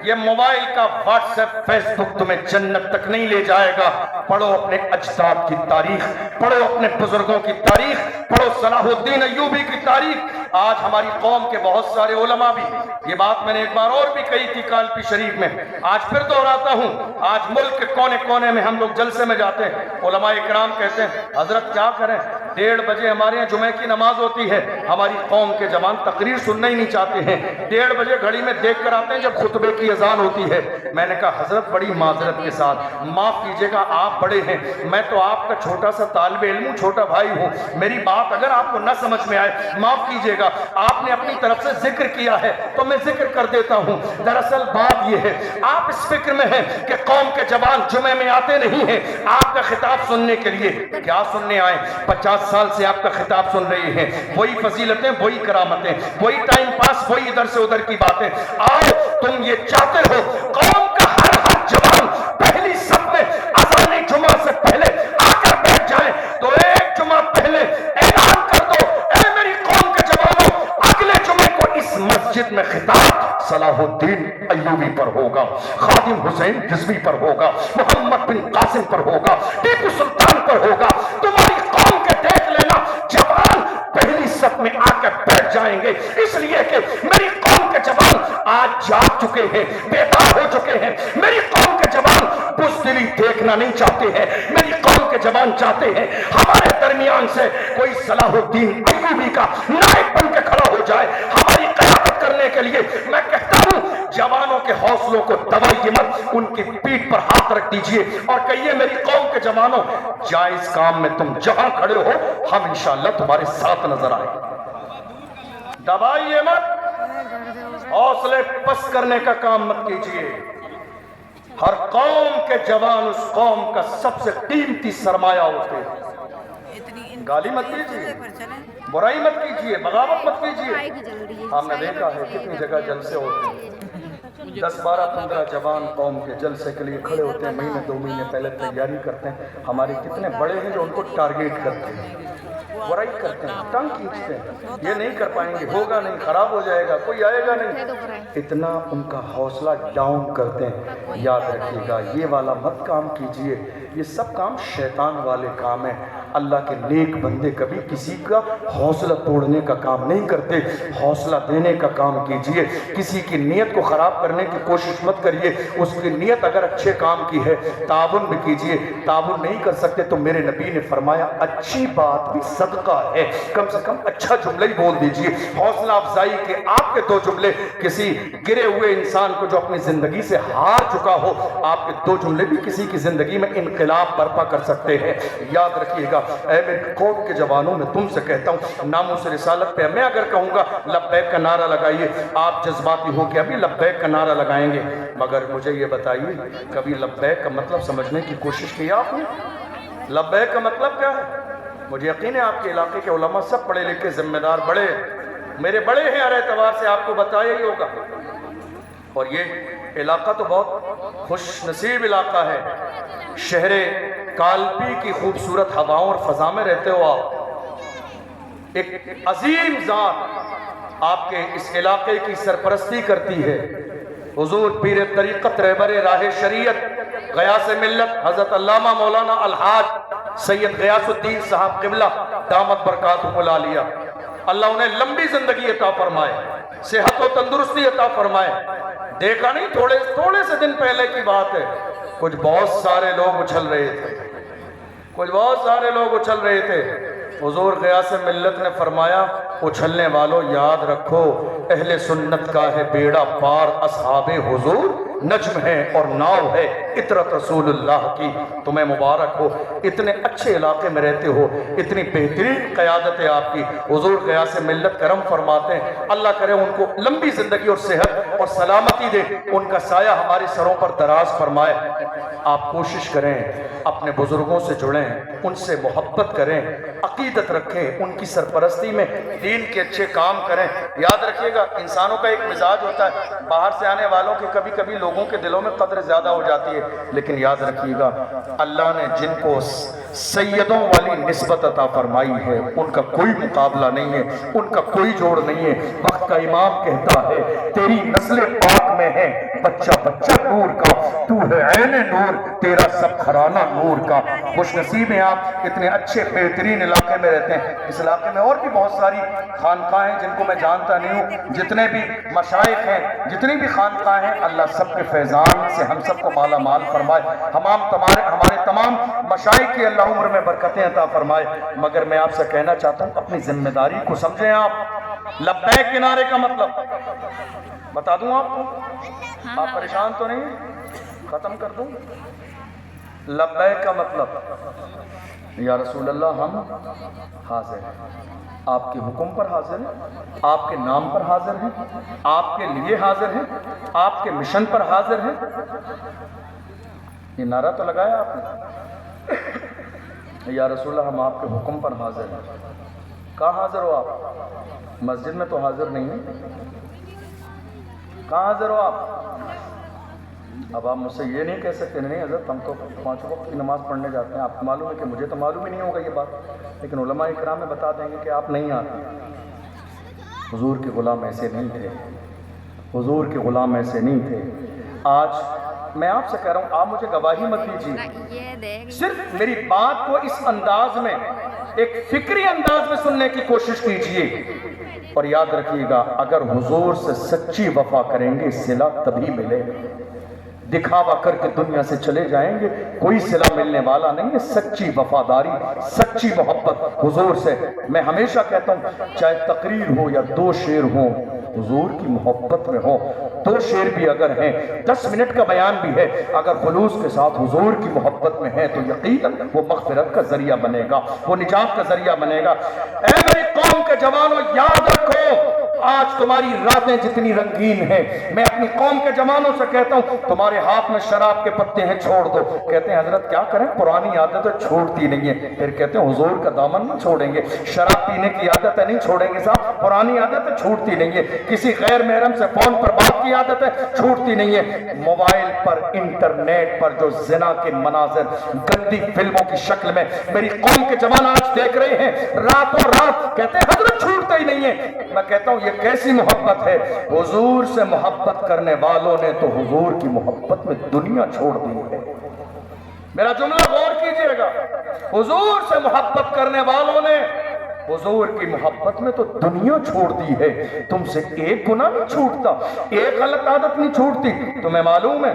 یہ موبائل کا واٹس ایپ فیس بک تمہیں جنت تک نہیں لے جائے گا۔ پڑھو اپنے اجداد کی تاریخ، پڑھو اپنے بزرگوں کی تاریخ، پڑھو صلاح الدین ایوبی کی تاریخ۔ آج ہماری قوم کے بہت سارے علماء بھی، یہ بات میں نے ایک بار اور بھی کہی تھی کالپی شریف میں، آج پھر دہراتا ہوں۔ آج ملک کے کونے کونے میں ہم لوگ جلسے میں جاتے ہیں، علماء اکرام کہتے ہیں حضرت کیا کریں، 1:30 بجے ہمارے یہاں جمعے کی نماز ہوتی ہے، ہماری قوم کے جوان تقریر سننا ہی نہیں چاہتے ہیں، 1:30 بجے گھڑی میں دیکھ کر آتے ہیں جب خطبے کی اذان ہوتی ہے۔ میں نے کہا حضرت بڑی معذرت کے ساتھ معاف کیجئے گا، آپ بڑے ہیں، میں تو آپ کا چھوٹا سا طالب علم ہوں، چھوٹا بھائی ہوں، میری بات اگر آپ کو نہ سمجھ میں آئے معاف کیجئے گا، آپ نے اپنی طرف سے ذکر کیا ہے تو میں ذکر کر دیتا ہوں۔ دراصل بات یہ ہے، آپ اس فکر میں ہیں کہ قوم کے جوان جمعے میں آتے نہیں ہیں آپ کا خطاب سننے کے لیے۔ کیا سننے آئے؟ 50 سال سے آپ کا خطاب سن رہے ہیں، وہی فضیلتیں، وہی کرامتیں، وہی ٹائم پاس، وہی ادھر سے ادھر کی باتیں۔ آؤ، تم یہ چاہتے ہو قوم کا ہر جوان پہلی صف میں اذان جمعہ سے پہلے آ کر بیٹھ جائیں تو ایک جمعہ پہلے اعلان کر دو، اے میری قوم کے جوانوں، اگلے جمعے کو اس مسجد میں خطاب صلاح الدین ایوبی پر ہوگا، خادم حسین رضوی پر ہوگا، محمد بن قاسم پر ہوگا، ٹیپو سلطان پر ہوگا۔ تمہاری قوم کے دیکھ لینا جوان پہلی صف میں آ کر بیٹھ جائیں گے، اس لیے کہ میری قوم کے جوان آج جاگ چکے ہیں، بیدار ہو چکے ہیں۔ میری قوم کے جوان بزدلی دیکھنا نہیں چاہتے ہیں، میری قوم کے جوان چاہتے ہیں ہمارے درمیان سے کوئی صلاح الدین ایوبی کا نائب بن کے کھڑا ہو جائے ہماری قیادت کرنے کے لیے۔ میں کہتا ہوں جوانوں کے حوصلوں کو دبائیے مت، ان کی پیٹھ پر ہاتھ رکھ دیجئے اور کہیے میری قوم کے جوانوں، جائز کام میں تم جہاں کھڑے ہو ہم انشاءاللہ تمہارے ساتھ نظر آئیں۔ دبائیے مت، حوصلے پست کرنے کا کام مت کیجئے۔ ہر قوم کے جوان اس قوم کا سب سے قیمتی سرمایہ ہوتے ہیں۔ گالی مت کیجئے، برائی مت کیجئے، بغاوت مت کیجئے۔ ہم نے دیکھا ہے کتنی جگہ جلسے ہوتے ہیں، 10 12 15 جوان قوم کے جلسے کے لیے کھڑے ہوتے ہیں، مہینے 2 مہینے پہلے تیاری کرتے ہیں۔ ہمارے کتنے بڑے ہیں جو ان کو ٹارگیٹ کرتے ہیں، برائی کرتے ہیں، ٹنگ کھینچتے ہیں، یہ نہیں کر پائیں گے، ہوگا نہیں، خراب ہو جائے گا، کوئی آئے گا نہیں، اتنا ان کا حوصلہ ڈاؤن کرتے ہیں۔ یاد رکھیے گا یہ والا مت کام کیجئے، یہ سب کام شیطان والے کام ہیں۔ اللہ کے نیک بندے کبھی کسی کا حوصلہ توڑنے کا کام نہیں کرتے، حوصلہ دینے کا کام کیجئے۔ کسی کی نیت کو خراب کرنے کی کوشش مت کریے، اس کی نیت اگر اچھے کام کی ہے تعاون بھی کیجئے، تعاون نہیں کر سکتے تو میرے نبی نے فرمایا اچھی بات بھی صدقہ ہے، کم سے کم اچھا جملہ ہی بول دیجئے۔ حوصلہ افزائی کے آپ کے 2 جملے کسی گرے ہوئے انسان کو جو اپنی زندگی سے ہار چکا ہو، آپ کے 2 جملے بھی کسی کی زندگی میں انقلاب برپا کر سکتے ہیں۔ یاد رکھیے گا اے میری قوم کے جوانوں، میں تم سے کہتا ہوں ناموس رسالت پہ میں اگر کہوں گا لبیک کا نعرہ لگائیے، آپ جذباتی ہو کے ابھی لبیک کا نعرہ لگائیں گے، مگر مجھے یہ بتائیے کبھی لبیک کا مطلب سمجھنے کی کوشش کی آپ نے؟ لبیک کا مطلب کیا ہے؟ مجھے یقین ہے آپ کے علاقے کے علماء سب پڑھے لکھے ذمہ دار بڑے، میرے بڑے ہیں، ہر اعتبار سے آپ کو بتایا ہی ہوگا۔ اور یہ علاقہ تو بہت خوش نصیب علاقہ ہے، شہر کالپی کی خوبصورت ہواؤں اور فضا میں رہتے ہو آپ۔ ایک عظیم ذات آپ کے اس علاقے کی سرپرستی کرتی ہے، حضور پیر طریقت رہبر راہ شریعت غیاث ملت حضرت علامہ مولانا الحاج سید غیاث الدین صاحب قبلہ دامت برکاتہ العالیہ، اللہ انہیں لمبی زندگی عطا فرمائے، صحت و تندرستی عطا فرمائے۔ دیکھا نہیں تھوڑے سے دن پہلے کی بات ہے، کچھ بہت سارے لوگ اچھل رہے تھے، حضور غیاث ملت نے فرمایا اچھلنے والوں یاد رکھو اہل سنت کا ہے بیڑا پار، اصحاب حضور نجم ہے اور ناؤ ہے اطرت رسول اللہ کی، تمہیں مبارک ہو، اتنے اچھے علاقے میں رہتے ہو، اتنی بہترین قیادت ہے آپ کی۔ حضور غیاث ملت کرم فرماتے ہیں، اللہ کرے ان کو لمبی زندگی اور صحت اور سلامتی دے، ان کا سایہ ہمارے سروں پر دراز فرمائے۔ آپ کوشش کریں اپنے بزرگوں سے جڑیں، ان سے محبت کریں، عقیدت رکھیں، ان کی سرپرستی میں دین کے اچھے کام کریں۔ یاد رکھیے گا انسانوں کا ایک مزاج ہوتا ہے، باہر سے آنے والوں کے کبھی کبھی لوگوں کے دلوں میں قدر زیادہ ہو جاتی ہے، لیکن یاد رکھیے گا اللہ نے جن کو سیدوں والی نسبت عطا فرمائی ہے ان کا کوئی مقابلہ نہیں ہے، ان کا کوئی جوڑ نہیں ہے۔ وقت کا امام کہتا ہے تیری نسل پاک میں ہے بچہ بچہ نور کا، تو ہے عین نور تیرا سب گھرانہ نور کا۔ خوش نصیب ہیں آپ، اتنے اچھے بہترین علاقے میں رہتے ہیں۔ اس علاقے میں اور بھی بہت ساری خانقاہیں ہیں جن کو میں جانتا نہیں ہوں، جتنے بھی مشائخ ہیں، جتنی بھی خانقاہیں ہیں، اللہ سب کے فیضان سے ہم سب کو مالا مال فرمائے، ہمارے تمام مشائخ کی اللہ عمر میں برکتیں عطا فرمائے۔ مگر میں آپ سے کہنا چاہتا ہوں اپنی ذمہ داری کو سمجھیں آپ۔ لبیک کے نعرے کا مطلب بتا دوں آپ کو، آپ پریشان تو نہیں، ختم کر دوں؟ لبیک کا مطلب یا رسول اللہ ہم حاضر ہیں، آپ کے حکم پر حاضر ہیں، آپ کے نام پر حاضر ہیں، آپ کے لیے حاضر ہیں، آپ کے مشن پر حاضر ہیں۔ یہ نعرہ تو لگایا آپ نے، یا رسول اللہ ہم آپ کے حکم پر حاضر ہیں۔ کہاں حاضر ہو آپ؟ مسجد میں تو حاضر نہیں ہیں، کہاں حاضر ہو آپ؟ اب آپ مجھ سے یہ نہیں کہہ سکتے نہیں حضرت ہم تو 5 وقت کی نماز پڑھنے جاتے ہیں، آپ کو معلوم ہے کہ مجھے تو معلوم ہی نہیں ہوگا یہ بات، لیکن علماء اکرام میں بتا دیں گے کہ آپ نہیں آتے۔ حضور کے غلام ایسے نہیں تھے، حضور کے غلام ایسے نہیں تھے۔ آج میں آپ سے کہہ رہا ہوں، آپ مجھے گواہی مت دیجیے، صرف میری بات کو اس انداز میں، ایک فکری انداز میں سننے کی کوشش کیجیے، اور یاد رکھیے گا اگر حضور سے سچی وفا کریں گے صلہ تبھی ملے گا۔ دکھاوا کر کے دنیا سے چلے جائیں گے کوئی صلہ ملنے والا نہیں ہے۔ سچی وفاداری، سچی محبت حضور سے، میں ہمیشہ کہتا ہوں چاہے تقریر ہو یا 2 شعر ہوں، حضور کی محبت میں ہو، 2 شعر بھی اگر ہیں، 10 منٹ کا بیان بھی ہے، اگر خلوص کے ساتھ حضور کی محبت میں ہے تو یقیناً وہ مغفرت کا ذریعہ بنے گا، وہ نجات کا ذریعہ بنے گا۔ اے میری قوم کے جوانوں یاد رکھو، آج تمہاری راتیں جتنی رنگین ہیں، میں اپنی قوم کے جوانوں سے کہتا ہوں تمہارے ہاتھ میں شراب کے پتے ہیں چھوڑ دو۔ کہتے ہیں حضرت کیا کریں، پرانی عادتیں چھوڑتی نہیں ہیں۔ پھر کہتے ہیں حضور کا دامن نہیں چھوڑیں گے، شراب پینے کی عادتیں نہیں چھوڑیں گے صاحب، پرانی عادتیں چھوڑتی نہیں ہیں، کسی غیر محرم سے فون پر بات کی عادتیں چھوڑتی نہیں ہیں، موبائل پر انٹرنیٹ پر جو زنا کے مناظر گندی فلموں کی شکل میں میری قوم کے جوان آج دیکھ رہے ہیں راتوں رات، کہتے ہیں حضرت چھوڑتے ہی نہیں ہیں۔ میں کہتا ہوں یہ کیسی محبت ہے، حضور سے محبت کرنے والوں نے تو حضور کی محبت میں دنیا چھوڑ دی ہے۔ میرا جملہ غور کیجئے گا، حضور سے محبت کرنے والوں نے حضور کی محبت میں تو دنیا چھوڑ دی ہے۔ تم سے ایک گناہ نہیں چھوٹتا، ایک غلط عادت نہیں چھوٹتی۔ تمہیں معلوم ہے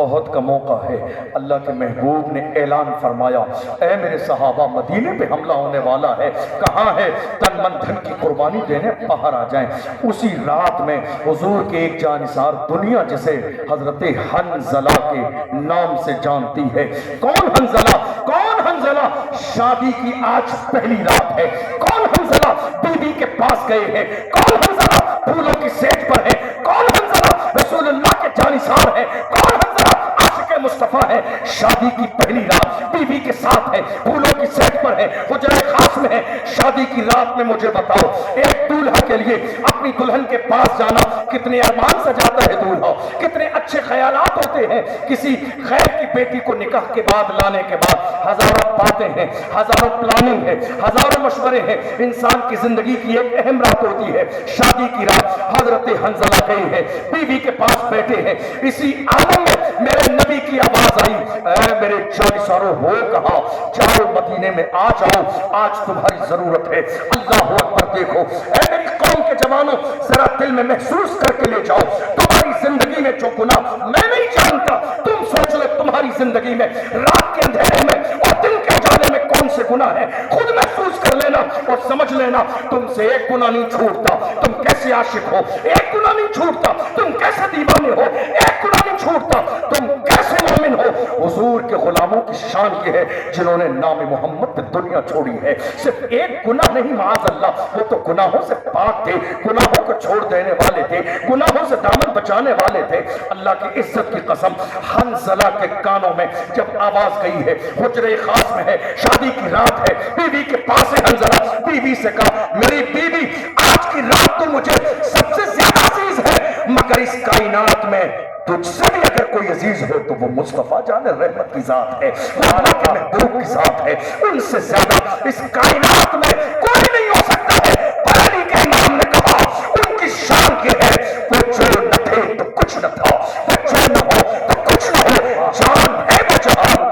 احد کا موقع ہے، اللہ کے محبوب نے اعلان فرمایا اے میرے صحابہ مدینے پہ حملہ ہونے والا ہے، کہاں ہے تن من دھن کی قربانی دینے باہر آ جائیں۔ اسی رات میں حضور کے ایک جانثار دنیا جسے حضرت حنظلہ کے نام سے جانتی ہے۔ کون حنظلہ؟ کون حنظلہ؟ شادی کی آج پہلی رات ہے۔ کون حنظلہ بی بی کے پاس گئے ہیں؟ کون حنظلہ پھولوں کی سیج پر ہے؟ کون حنظلہ رسول اللہ کے جانثار ہے؟ کون حنظلہ عاشق مصطفیٰ ہے؟ شادی کی پہلی رات بی بی کے ساتھ ہے، پھولوں کی سیٹ پر ہے، حجرہ خاص میں ہے۔ شادی کی رات میں مجھے بتاؤ ایک دولہا کے لیے اپنی دلہن کے پاس جانا کتنے ارمان سجاتا ہے دولہا، کتنے اچھے خیالات ہوتے ہیں۔ کسی خیر کی بیٹی کو نکاح کے بعد لانے کے بعد ہزاروں باتیں ہیں، ہزاروں پلاننگ ہے، ہزاروں مشورے ہیں۔ انسان کی زندگی کی ایک اہم رات ہوتی ہے شادی کی رات۔ حضرت حنظلہ گئے ہیں، بیوی کے پاس بیٹھے ہیں، اسی عالم میں میرے نبی کی آواز آئی اے میرے جانثاروں ہو کہا جاؤ مدینے میں آ جاؤ، آج تمہاری ضرورت ہے۔ اللہ اکبر دیکھو اے میری قوم کے جوانوں، ذرا دل میں محسوس کر کے لے جاؤ تمہاری زندگی میں جو گناہ میں نہیں جانتا، تم سوچ لو تمہاری زندگی میں رات کے اندھیرے میں اور دن کے اجالے میں کون سے گناہ ہیں، خود محسوس کر لینا اور سمجھ لینا تم سے ایک گناہ نہیں چھوٹتا۔ تم کیسے عاشق ہو، ایک گناہ نہیں چھوٹتا۔ تم کیسے دیوانے ہو، ایک گناہ نہیں چھوٹتا۔ تم کیسے مومن ہو۔ حضور کے غلاموں کی شان یہ ہے جنہوں نے نام محمد پہ دنیا چھوڑی ہے، صرف ایک گناہ نہیں معاذ اللہ، وہ تو گناہوں سے پاک تھے، گناہوں کو چھوڑ دینے والے تھے، گناہوں سے دامن بچانے والے تھے۔ اللہ کی عزت کی قسم حنظلہ کے کانوں میں جب آواز گئی ہے، حجرے خاص میں ہے، شادی کی رات ہے، بیوی کے پاس ہے حنظلہ، بیوی سے کہا میری بیوی آج کی رات تو مجھے سب سے زیادہ عزیز ہے، مگر اس کائنات میں تجھ سے بھی اگر کوئی عزیز ہو تو وہ مصطفیٰ جان رحمت کی ذات ہے، وہ اللہ کے محبوب کی ذات ہے، ان سے زیادہ اس کائنات میں کوئی نہیں ہو سکتا ہے۔ بریلی کے امام نے کہا ان کی شان یہ ہے وہ جو نہ تھے تو کچھ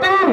3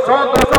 100, 200,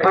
2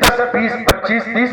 10, 20, 25, 30,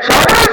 40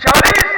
40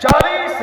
40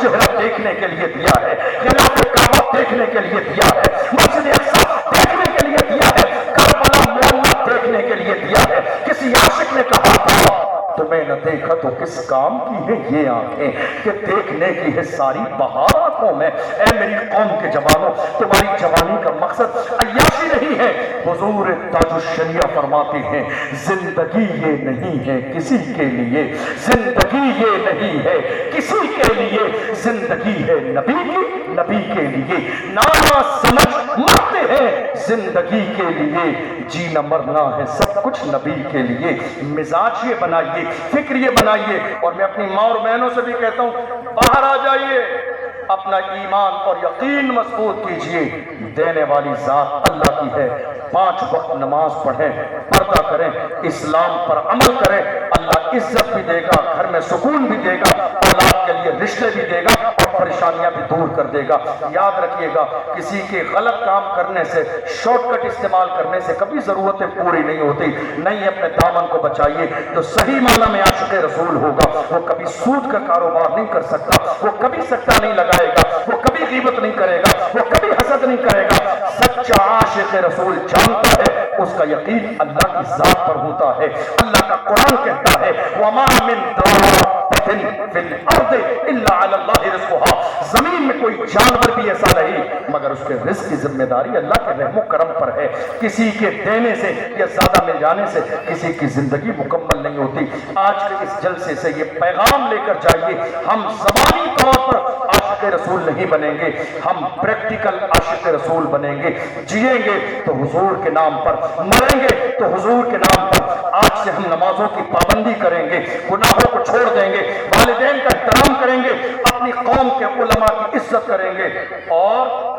چہرہ دیکھنے کے لیے دیا ہے، خلاف کعبہ دیکھنے کے لیے دیا ہے، مسجد اقصی دیکھنے کے لیے دیا ہے، کربلا محلہ دیکھنے کے لیے دیا ہے۔ کسی عاشق نے کہا تھا تمہیں نہ دیکھا تو کس کام کی ہے یہ آنکھیں کہ دیکھنے کی ہے ساری بہار آنکھوں میں۔ اے میری قوم کے جوانوں، تمہاری جوانی کا مقصد عیاشی نہیں ہے۔ حضور تاج الشریعہ فرماتے ہیں زندگی یہ نہیں ہے کسی کے لیے، زندگی یہ نہیں ہے کسی کے لیے، زندگی ہے نبی کی، نبی کے لیے۔ نانا سمجھ مرتے ہیں زندگی کے لیے، جینا مرنا ہے سب کچھ نبی کے لیے۔ مزاج یہ بنائیے، فکر یہ بنائیے، اور میں اپنی ماں اور بہنوں سے بھی کہتا ہوں باہر آ جائیے، اپنا ایمان اور یقین مضبوط کیجئے، دینے والی ذات اللہ کی ہے۔ 5 وقت نماز پڑھیں، پردہ کریں، اسلام پر عمل کریں، اللہ عزت بھی دے گا، گھر میں سکون بھی دے گا، اولاد کے لیے رشتے بھی دے گا اور پریشانیاں بھی دور کر دے گا۔ یاد رکھیے گا کسی کے غلط کام کرنے سے، شارٹ کٹ استعمال کرنے سے کبھی ضرورتیں پوری نہیں ہوتی۔ نہیں، اپنے دامن کو بچائیے۔ جو صحیح معنی میں عاشق رسول ہوگا وہ کبھی سود کا کاروبار نہیں کر سکتا، وہ کبھی سٹا نہیں لگائے گا، وہ کبھی غیبت نہیں کرے گا، وہ کبھی حسد نہیں کرے گا۔ سچا عاشق رسول جانتا ہے اس کا یقین اللہ کی ذات پر ہوتا ہے۔ اللہ کا قرآن کہتا ہے وَمَا مِن دَابَّةٍ فِي الْأَرْضِ إِلَّا عَلَى اللَّهِ رِزْقُهَا، زمین میں کوئی جانور بھی ایسا نہیں مگر اس کے رزق کی ذمہ داری اللہ کے رحم و کرم پر ہے۔ کسی کے دینے سے یا زیادہ مل جانے سے کسی کی زندگی مکمل نہیں ہوتی۔ آج کے اس جلسے سے یہ پیغام لے کر جائیے، ہم زبانی طور پر عاشق رسول نہیں بنیں گے، ہم پریکٹیکل عاشق رسول بنیں گے۔ جیئیں گے تو حضور کے نام پر، مریں گے تو حضور کے نام پر۔ آج سے ہم نمازوں کی پابندی کریں گے، گناہوں کو چھوڑ دیں گے، والدین کا احترام کریں گے، اپنی قوم کے علماء کی عزت کریں گے، اور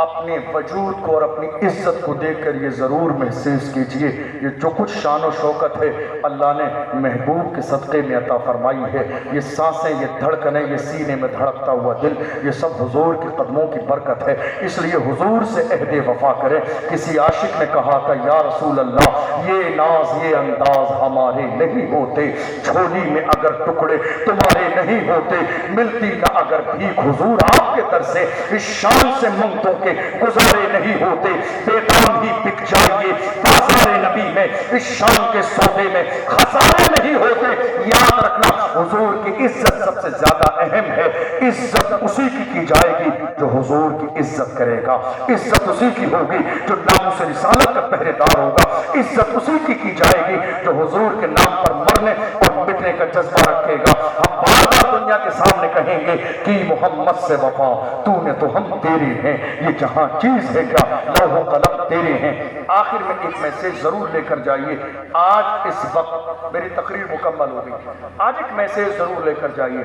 اپنے وجود کو اور اپنی عزت کو دیکھ کر یہ ضرور محسوس کیجئے یہ جو کچھ شان و شوکت ہے اللہ نے محبوب کے صدقے میں عطا فرمائی ہے۔ یہ سانسیں، یہ دھڑکنیں، یہ سینے میں دھڑکتا ہوا دل، یہ سب حضور کے قدموں کی برکت ہے۔ اس لیے حضور سے عہد وفا کریں۔ کسی عاشق نے کہا تھا یا رسول اللہ یہ ناز یہ انداز ہمارے نہیں ہوتے، جھولی میں اگر ٹکڑے تمہارے نہیں ہوتے، ملتی نہ اگر بھیک حضور آپ کے در سے، اس شان سے منگتوں کے گزارے نہیں ہوتے، بے دام ہی بک جائیے بازار نبی میں، اس شان کے سودے میں خسارے نہیں ہوتے۔ یاد رکھنا حضور کی عزت سب سے زیادہ اہم ہے۔ عزت اسی کی جائے گی جو حضور کی عزت کرے گا، عزت اسی کی ہوگی جو ناموس رسالت کا پہرے دار ہوگا، عزت اسی کی جائے گی جو حضور کے نام پر مرنے اور مٹنے کا جذبہ رکھے گا۔ ہم بار بار دنیا کے سامنے کہیں گے کہ محمد سے وفا، تو نے تو ہم تیرے ہیں، یہ جہاں چیز ہے کیا لوح و قلم تیرے ہیں۔ آخر میں ایک میسیج ضرور لے کر جائیے۔ آج اس وقت میری تقریر مکمل ہو گئی، آج ایک میسیج ضرور لے کر جائیے۔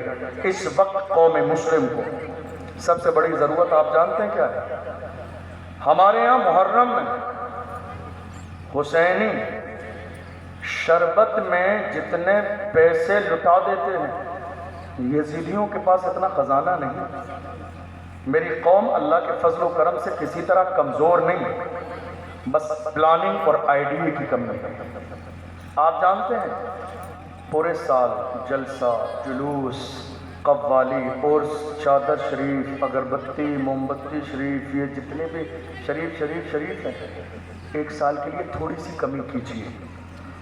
اس وقت قوم مسلم کو سب سے بڑی ضرورت آپ جانتے ہیں کیا ہے؟ ہمارے یہاں محرم میں حسینی شربت میں جتنے پیسے لٹا دیتے ہیں، یزیدیوں کے پاس اتنا خزانہ نہیں۔ میری قوم اللہ کے فضل و کرم سے کسی طرح کمزور نہیں، بس پلاننگ اور آئیڈیا کی کمی ہے۔ آپ جانتے ہیں پورے سال جلسہ، جلوس، قوالی، عرس، چادر شریف، اگربتی، موم بتی شریف، یہ جتنے بھی شریف ہیں، ایک سال کے لیے تھوڑی سی کمی کیجیے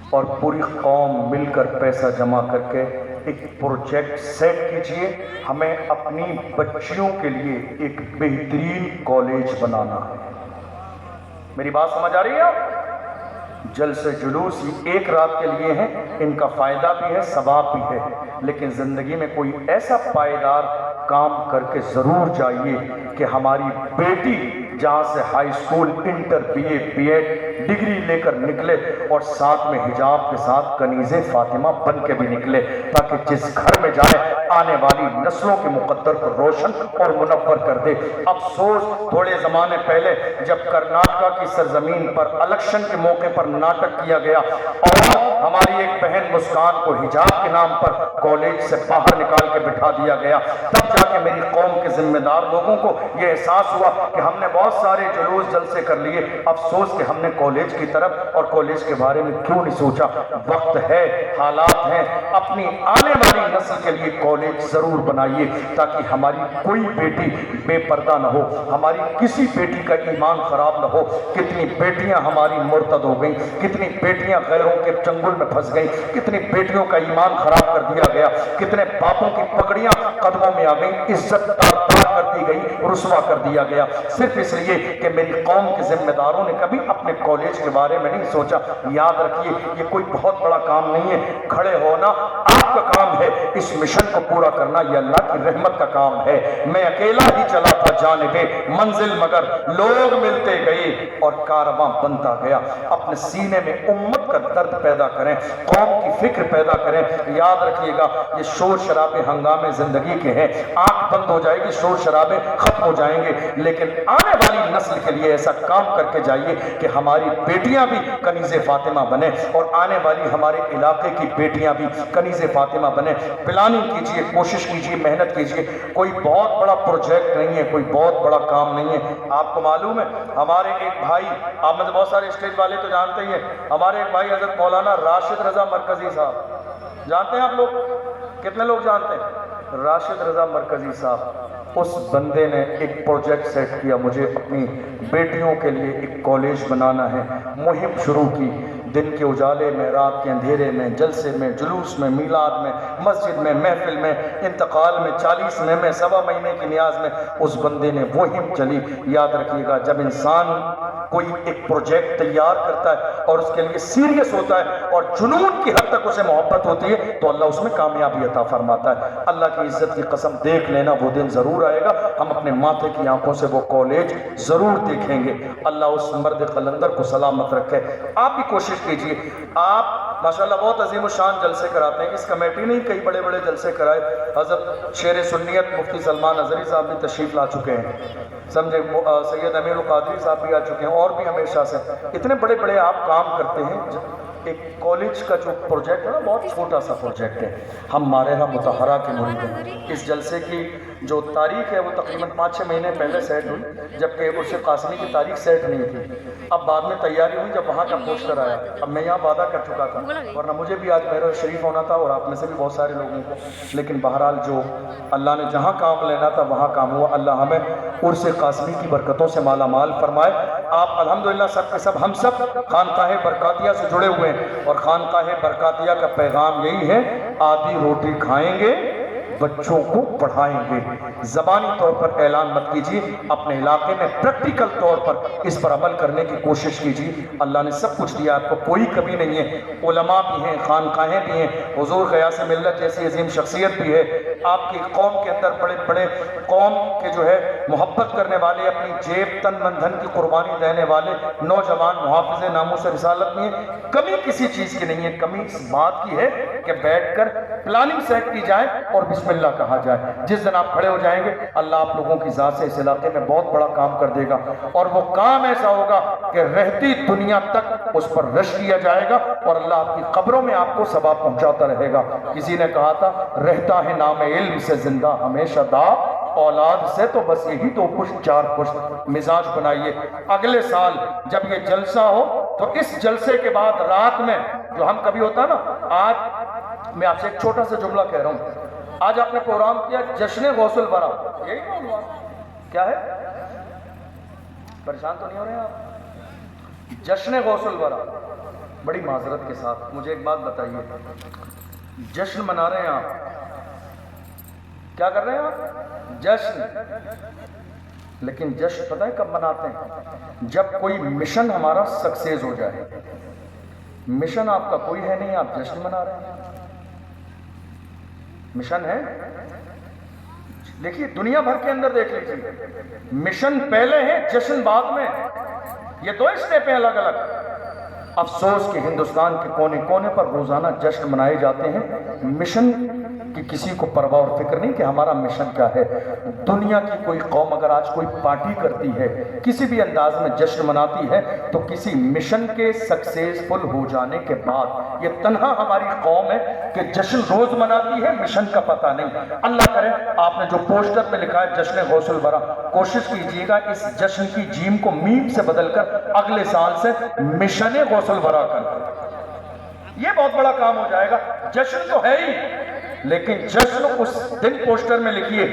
اور پوری قوم مل کر پیسہ جمع کر کے ایک پروجیکٹ سیٹ کیجئے۔ ہمیں اپنی بچیوں کے لیے ایک بہترین کالج بنانا ہے۔ میری بات سمجھ آ رہی ہے آپ؟ جلسے جلوس یہ ایک رات کے لیے ہیں، ان کا فائدہ بھی ہے، ثواب بھی ہے، لیکن زندگی میں کوئی ایسا پائیدار کام کر کے ضرور جائیے کہ ہماری بیٹی جہاں سے high school, inter, B A, B Ed degree لے کر نکلے اور ساتھ میں حجاب کے ساتھ کنیز فاطمہ بن کے بھی نکلے، تاکہ جس گھر میں جائے آنے والی نسلوں کے مقدر کو روشن اور منور کر دے۔ افسوس تھوڑے زمانے پہلے جب کرناٹکا کی سرزمین پر الیکشن کے موقع پر ناٹک کیا گیا اور ہماری ایک بہن مسکان کو حجاب کے نام پر کالج سے باہر نکال کے بٹھا دیا گیا، تب جا کے میری قوم کے ذمہ دار لوگوں کو یہ احساس ہوا کہ ہم نے بہت سارے جلوس جلسے کر لیے، افسوس کہ ہم نے کالج کی طرف اور کالج کے بارے میں کیوں نہیں سوچا۔ وقت ہے، حالات ہیں، اپنی آنے والی نسل کے لیے کالج ضرور بنائیے تاکہ ہماری کوئی بیٹی بے پردہ نہ ہو، ہماری کسی بیٹی کا ایمان خراب نہ ہو۔ کتنی بیٹیاں ہماری مرتد ہو گئیں، کتنی بیٹیاں غیروں کے چنگل میں پھنس گئیں، کتنی بیٹیوں کا ایمان خراب کر دیا گیا، کتنے باپوں کی پگڑیاں قدموں میں آ گئیں، عزت تار کر دی گئی، رسوا کر دیا گیا، صرف اس لیے کہ میری قوم کے ذمہ داروں نے کبھی اپنے کالج کے بارے میں نہیں سوچا۔ یاد رکھیے یہ کوئی بہت بڑا کام نہیں ہے، کھڑے ہونا آپ کا کام ہے، اس مشن کو پورا کرنا یہ اللہ کی رحمت کا کام ہے۔ میں اکیلا ہی چلا تھا جانب منزل، مگر لوگ ملتے گئے اور کارواں بنتا گیا۔ اپنے سینے میں امت کا درد پیدا کریں، قوم کی فکر پیدا کریں۔ یاد رکھیے گا یہ شور شرابے ہنگامے زندگی کے ہیں، آنکھ بند ہو جائے گی، شور شرابے ختم ہو جائیں گے، لیکن آنے والی نسل کے لیے ایسا کام کر کے جائیے کہ ہماری بیٹیاں بھی کنیز فاطمہ بنیں اور آنے والی ہمارے علاقے کی بیٹیاں بھی کنیز فاطمہ بنیں۔ پلاننگ کیجئے، کوشش کیجئے، محنت کیجئے۔ کوئی بہت بڑا پروجیکٹ نہیں ہے، کوئی بہت بڑا کام نہیں ہے۔ آپ کو معلوم ہے ہمارے ایک بھائی، آپ میں سے بہت سارے اسٹیج والے تو جانتے ہی ہیں، ہمارے ایک بھائی حضرت مولانا راشد رضا مرکزی صاحب، جانتے ہیں آپ لوگ؟ کتنے لوگ جانتے ہیں راشد رضا مرکزی صاحب؟ اس بندے نے ایک پروجیکٹ سیٹ کیا، مجھے اپنی بیٹیوں کے لیے ایک کالج بنانا ہے، مہم شروع کی۔ دن کے اجالے میں، رات کے اندھیرے میں، جلسے میں، جلوس میں، میلاد میں، مسجد میں، محفل میں، انتقال میں، 40 میں، سوا مہینے کی نیاز میں اس بندے نے مہم چلی۔ یاد رکھیے گا جب انسان کوئی ایک پروجیکٹ تیار کرتا ہے اور اس کے لیے سیریس ہوتا ہے اور جنون کی حد تک اسے محبت ہوتی ہے تو اللہ اس میں کامیابی عطا فرماتا ہے۔ اللہ کی عزت کی قسم دیکھ لینا وہ دن ضرور آئے گا، ہم اپنے ماتھے کی آنکھوں سے وہ کالج ضرور دیکھیں گے۔ اللہ اس مرد قلندر کو سلامت رکھے۔ آپ بھی کوشش کیجئے، آپ ماشاءاللہ بہت عظیم الشان جلسے کراتے ہیں، اس کمیٹی نے کئی بڑے بڑے جلسے کرائے۔ حضرت شیر سنیت مفتی سلمان اظہری صاحب بھی تشریف لا چکے ہیں، سمجھے، سید امیر القادری صاحب بھی آ چکے ہیں، اور بھی ہمیشہ سے اتنے بڑے بڑے آپ کام کرتے ہیں۔ ایک کالج کا جو پروجیکٹ ہے نا بہت چھوٹا سا پروجیکٹ ہے، ہم مارحہ مطہرہ کے مرید ہیں۔ اس جلسے کی جو تاریخ ہے وہ تقریباً 5-6 مہینے پہلے سیٹ ہوئی، جبکہ عرس قاسمی کی تاریخ سیٹ نہیں تھی۔ اب بعد میں تیاری ہوئی جب وہاں کا پوسٹر آیا، اب میں یہاں وعدہ کر چکا تھا ورنہ مجھے بھی آج محرم شریف ہونا تھا اور آپ میں سے بھی بہت سارے لوگوں کو، لیکن بہرحال جو اللہ نے جہاں کام لینا تھا وہاں کام ہوا۔ اللہ ہمیں عرس قاسمی کی برکتوں سے مالا مال فرمائے۔ آپ الحمدللہ سب کے سب، ہم سب خانقاہ برکاتیہ سے جڑے ہوئے ہیں اور خانقاہ برکاتیہ کا پیغام یہی ہے، آدھی روٹی کھائیں گے، بچوں کو پڑھائیں گے۔ زبانی طور پر اعلان مت کیجیے، اپنے علاقے میں پریکٹیکل طور پر اس پر عمل کرنے کی کوشش کیجیے۔ اللہ نے سب کچھ دیا، آپ کو کوئی کمی نہیں ہے، علماء بھی ہیں، خانقاہیں بھی ہیں، حضور غیاث ملت جیسی عظیم شخصیت بھی ہے، آپ کی قوم کے اندر بڑے بڑے قوم کے جو ہے محبت کرنے والے، اپنی جیب تن من دھن کی قربانی دینے والے نوجوان محافظ ناموس رسالت میں ہیں۔ کمی کسی چیز کی نہیں ہے، کمی اس بات کی ہے کہ بیٹھ کر پلاننگ سیٹ کی جائے اور بسم اللہ کہا جائے۔ جس دن آپ کھڑے ہو جائیں گے اللہ آپ لوگوں کی ذات سے اس علاقے میں بہت بڑا کام کر دے گا، اور وہ کام ایسا ہوگا کہ رہتی دنیا تک اس پر رش کیا جائے گا اور اللہ آپ کی قبروں میں آپ کو ثواب پہنچاتا رہے گا۔ کسی نے کہا تھا رہتا ہے نام علم سے زندہ ہمیشہ دا، اولاد سے تو بس یہی تو پشت چار پشت۔ مزاج بنائیے، اگلے سال جب یہ جلسہ ہو تو اس جلسے کے بعد رات میں جو ہم کبھی ہوتا ہے نا، آج میں آپ سے ایک چھوٹا سا جملہ کہہ رہا ہوں، آج آپ نے پروگرام کیا جشن غوث الورا، یہی عنوان کیا ہے؟ پریشان تو نہیں ہو رہے ہیں آپ؟ جشن غوث الورا۔ بڑی معذرت کے ساتھ مجھے ایک بات بتائیے، جشن منا رہے ہیں آپ، کیا کر رہے ہیں آپ؟ جشن۔ لیکن جشن پتہ ہے کب مناتے ہیں؟ جب کوئی مشن ہمارا سکسیز ہو جائے۔ مشن آپ کا کوئی ہے نہیں، آپ جشن منا رہے ہیں۔ مشن ہے، دیکھیے دنیا بھر کے اندر دیکھ لیجیے، مشن پہلے ہے، جشن بعد میں، یہ دو اسٹیپ ہیں الگ الگ۔ افسوس کہ ہندوستان کے کونے کونے پر روزانہ جشن منائے جاتے ہیں، مشن کہ کسی کو پرواہ اور فکر نہیں کہ ہمارا مشن کیا ہے۔ دنیا کی کوئی قوم اگر آج کوئی پارٹی کرتی ہے، کسی بھی انداز میں جشن مناتی ہے، تو کسی مشن کے سکسیسفل ہو جانے کے بعد۔ یہ تنہا ہماری قوم ہے کہ جشن روز مناتی ہے، مشن کا پتہ نہیں۔ اللہ کرے آپ نے جو پوسٹر پہ لکھا ہے جشن غوث الورا، کوشش کیجئے گا اس جشن کی جیم کو میم سے بدل کر اگلے سال سے مشن غوث الورا کر دیں۔ یہ بہت بڑا کام ہو جائے گا۔ جشن تو ہے ہی، لیکن جشن اس دن پوسٹر میں لکھیے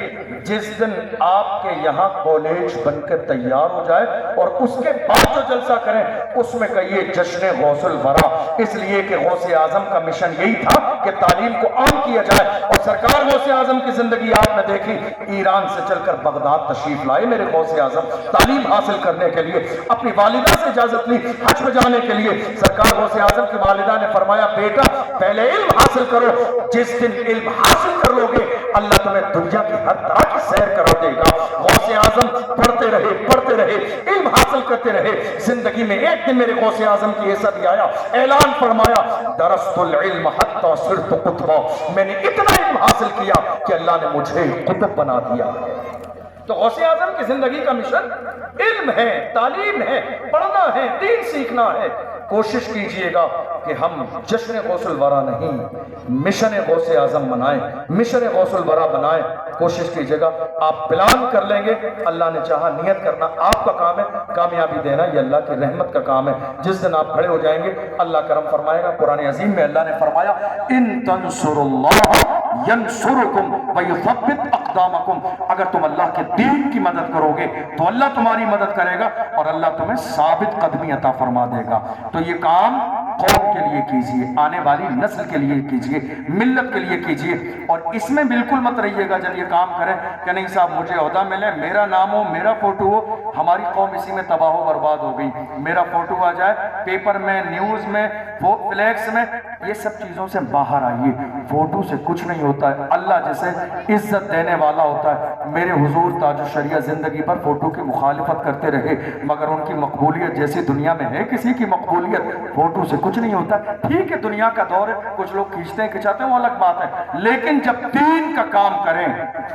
جس دن آپ کے یہاں کالج بن کے تیار ہو جائے، اور اس کے بعد جو جلسہ کریں اس میں کہیے جشن غوث الورا، اس لیے کہ غوث اعظم کا مشن یہی تھا کہ تعلیم کو عام کیا جائے۔ اور سرکار غوث اعظم کی زندگی آپ نے دیکھی، ایران سے چل کر بغداد تشریف لائے میرے غوث اعظم تعلیم حاصل کرنے کے لیے، اپنی والدہ سے اجازت لی حج پہ جانے کے لیے۔ سرکار غوث اعظم کی والدہ نے فرمایا بیٹا پہلے علم حاصل کرو، جس دن علم حاصل کر لو گے اللہ تمہیں دنیا کی ہر طرح کی سیر کرا دے گا۔ غوث اعظم پڑھتے رہے علم حاصل کرتے رہے۔ زندگی میں ایک دن میرے غوث اعظم کی ایسا بھی آیا، اعلان فرمایا درست العلم حتی صرت قطبا، میں نے اتنا علم حاصل کیا کہ اللہ نے مجھے قطب بنا دیا۔ تو غوث اعظم کی زندگی کا مشن علم ہے، تعلیم ہے، پڑھنا ہے، دین سیکھنا ہے۔ کوشش کیجئے گا کہ ہم جشن غوث الورا نہیں، مشن غوث اعظم منائیں، مشن غوث الورا بنائیں۔ کوشش کیجئے گا، آپ پلان کر لیں گے، اللہ نے چاہا نیت کرنا آپ کا کام ہے، کامیابی دینا یہ اللہ کی رحمت کا کام ہے۔ جس دن آپ کھڑے ہو جائیں گے اللہ کرم فرمائے گا۔ قرآن عظیم میں اللہ نے فرمایا ان تنصروا اللہ ینصرکم ویثبت اقدامکم، اگر تم اللہ کے دین کی مدد کرو گے تو اللہ تمہاری مدد کرے گا اور اللہ تمہیں ثابت قدمی عطا فرما دے گا۔ تو یہ کام قوم کے لیے کیجئے، آنے والی نسل کے لیے کیجئے، ملت کے لیے کیجئے، اور اس میں بالکل مت رہیے گا جب یہ کام کریں کہ نہیں صاحب مجھے عہدہ ملے، میرا نام ہو، میرا فوٹو ہو۔ ہماری قوم اسی میں تباہ و برباد ہو گئی، میرا فوٹو آ جائے پیپر میں، نیوز میں، فلیکس میں، یہ سب چیزوں سے باہر آئیے۔ فوٹو سے کچھ نہیں ہوتا ہے، اللہ جیسے عزت دینے والا ہوتا ہے۔ میرے حضور تاج الشریعہ زندگی پر فوٹو کی مخالفت کرتے رہے، مگر ان کی مقبولیت جیسی دنیا میں ہے کسی کی مقبولیت، فوٹو سے کچھ نہیں ہوتا۔ ٹھیک ہے دنیا کا دور ہے، کچھ لوگ کھینچتے ہیں کھچاتے ہیں وہ الگ بات ہے، لیکن جب دین کا کام کریں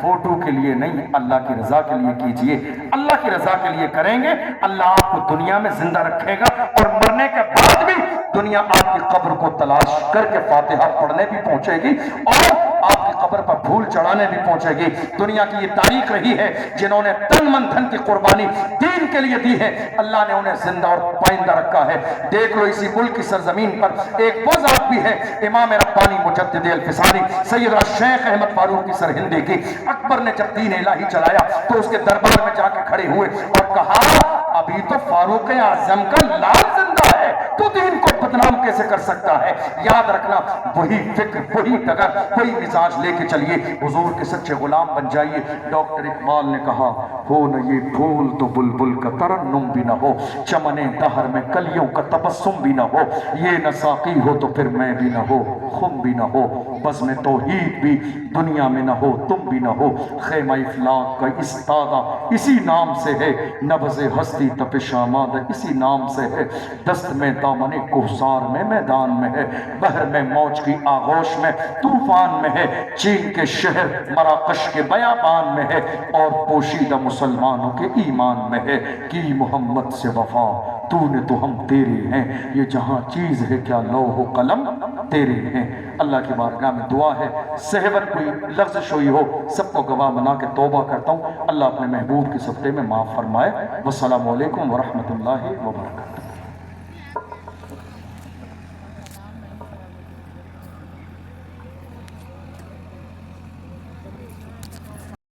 فوٹو کے لیے نہیں، اللہ کی رضا کے لیے کیجئے۔ اللہ کی رضا کے لیے کریں گے اللہ آپ کو دنیا میں زندہ رکھے گا، اور مرنے کے بعد بھی دنیا آپ کی قبر کو تلاش کر کے فاتحہ پڑھنے بھی پہنچے گی، اور آپ کی قبر پر پھول چڑھانے بھی پہنچے گی۔ دنیا کی یہ تاریخ رہی ہے جنہوں نے تن من دھن کی قربانی دین کے لیے دی ہے، اللہ نے انہیں زندہ اور پائندہ رکھا ہے۔ دیکھ لو اسی ملک کی سرزمین پر ایک وہ ذات بھی ہے، امام ربانی مجدد الفسانی سیدنا شیخ احمد فاروقی سرہندی کی۔ اکبر نے جب دین الہی چلایا تو اس کے دربار میں جا کے کھڑے ہوئے اور کہا ابھی تو فاروق اعظم کا لال زندہ ہے، تو دین کو بدنام کیسے کر سکتا ہے؟ یاد رکھنا وہی فکر، وہی ڈگر، وہی مزاج لے کے چلیے، حضور کے سچے غلام بن جائیے۔ ڈاکٹر اقبال نے کہا ہو نہ یہ پھول تو بلبل کا ترنم بھی نہ ہو، چمن دہر میں کلیوں کا تبسم بھی نہ ہو، یہ نہ ساقی ہو تو پھر میں بھی نہ ہو، خم بھی نہ ہو، بزم توحید بھی دنیا میں نہ ہو، تم بھی نہ ہو، خیمہ افلاک کا استادہ اسی نام سے ہے، نبض ہستی تپش آماد اسی نام سے ہے، دست میں دامن کوہسار میں میدان میں ہے، بحر میں موج کی آغوش میں طوفان میں ہے، چین کے شہر مراکش کے بیابان میں ہے، اور پوشیدہ مسلمانوں کے ایمان میں ہے، کی محمد سے وفا تو نے تو ہم تیرے ہیں، یہ جہاں چیز ہے کیا لوح و قلم تیرے ہیں۔ اللہ کی بارگاہ میں دعا ہے صحبت کوئی لفظ ہوئی ہو سب کو گواہ بنا کے توبہ کرتا ہوں، اللہ اپنے محبوب کے صدقے میں معاف فرمائے۔ والسلام علیکم ورحمۃ اللہ وبرکاتہ۔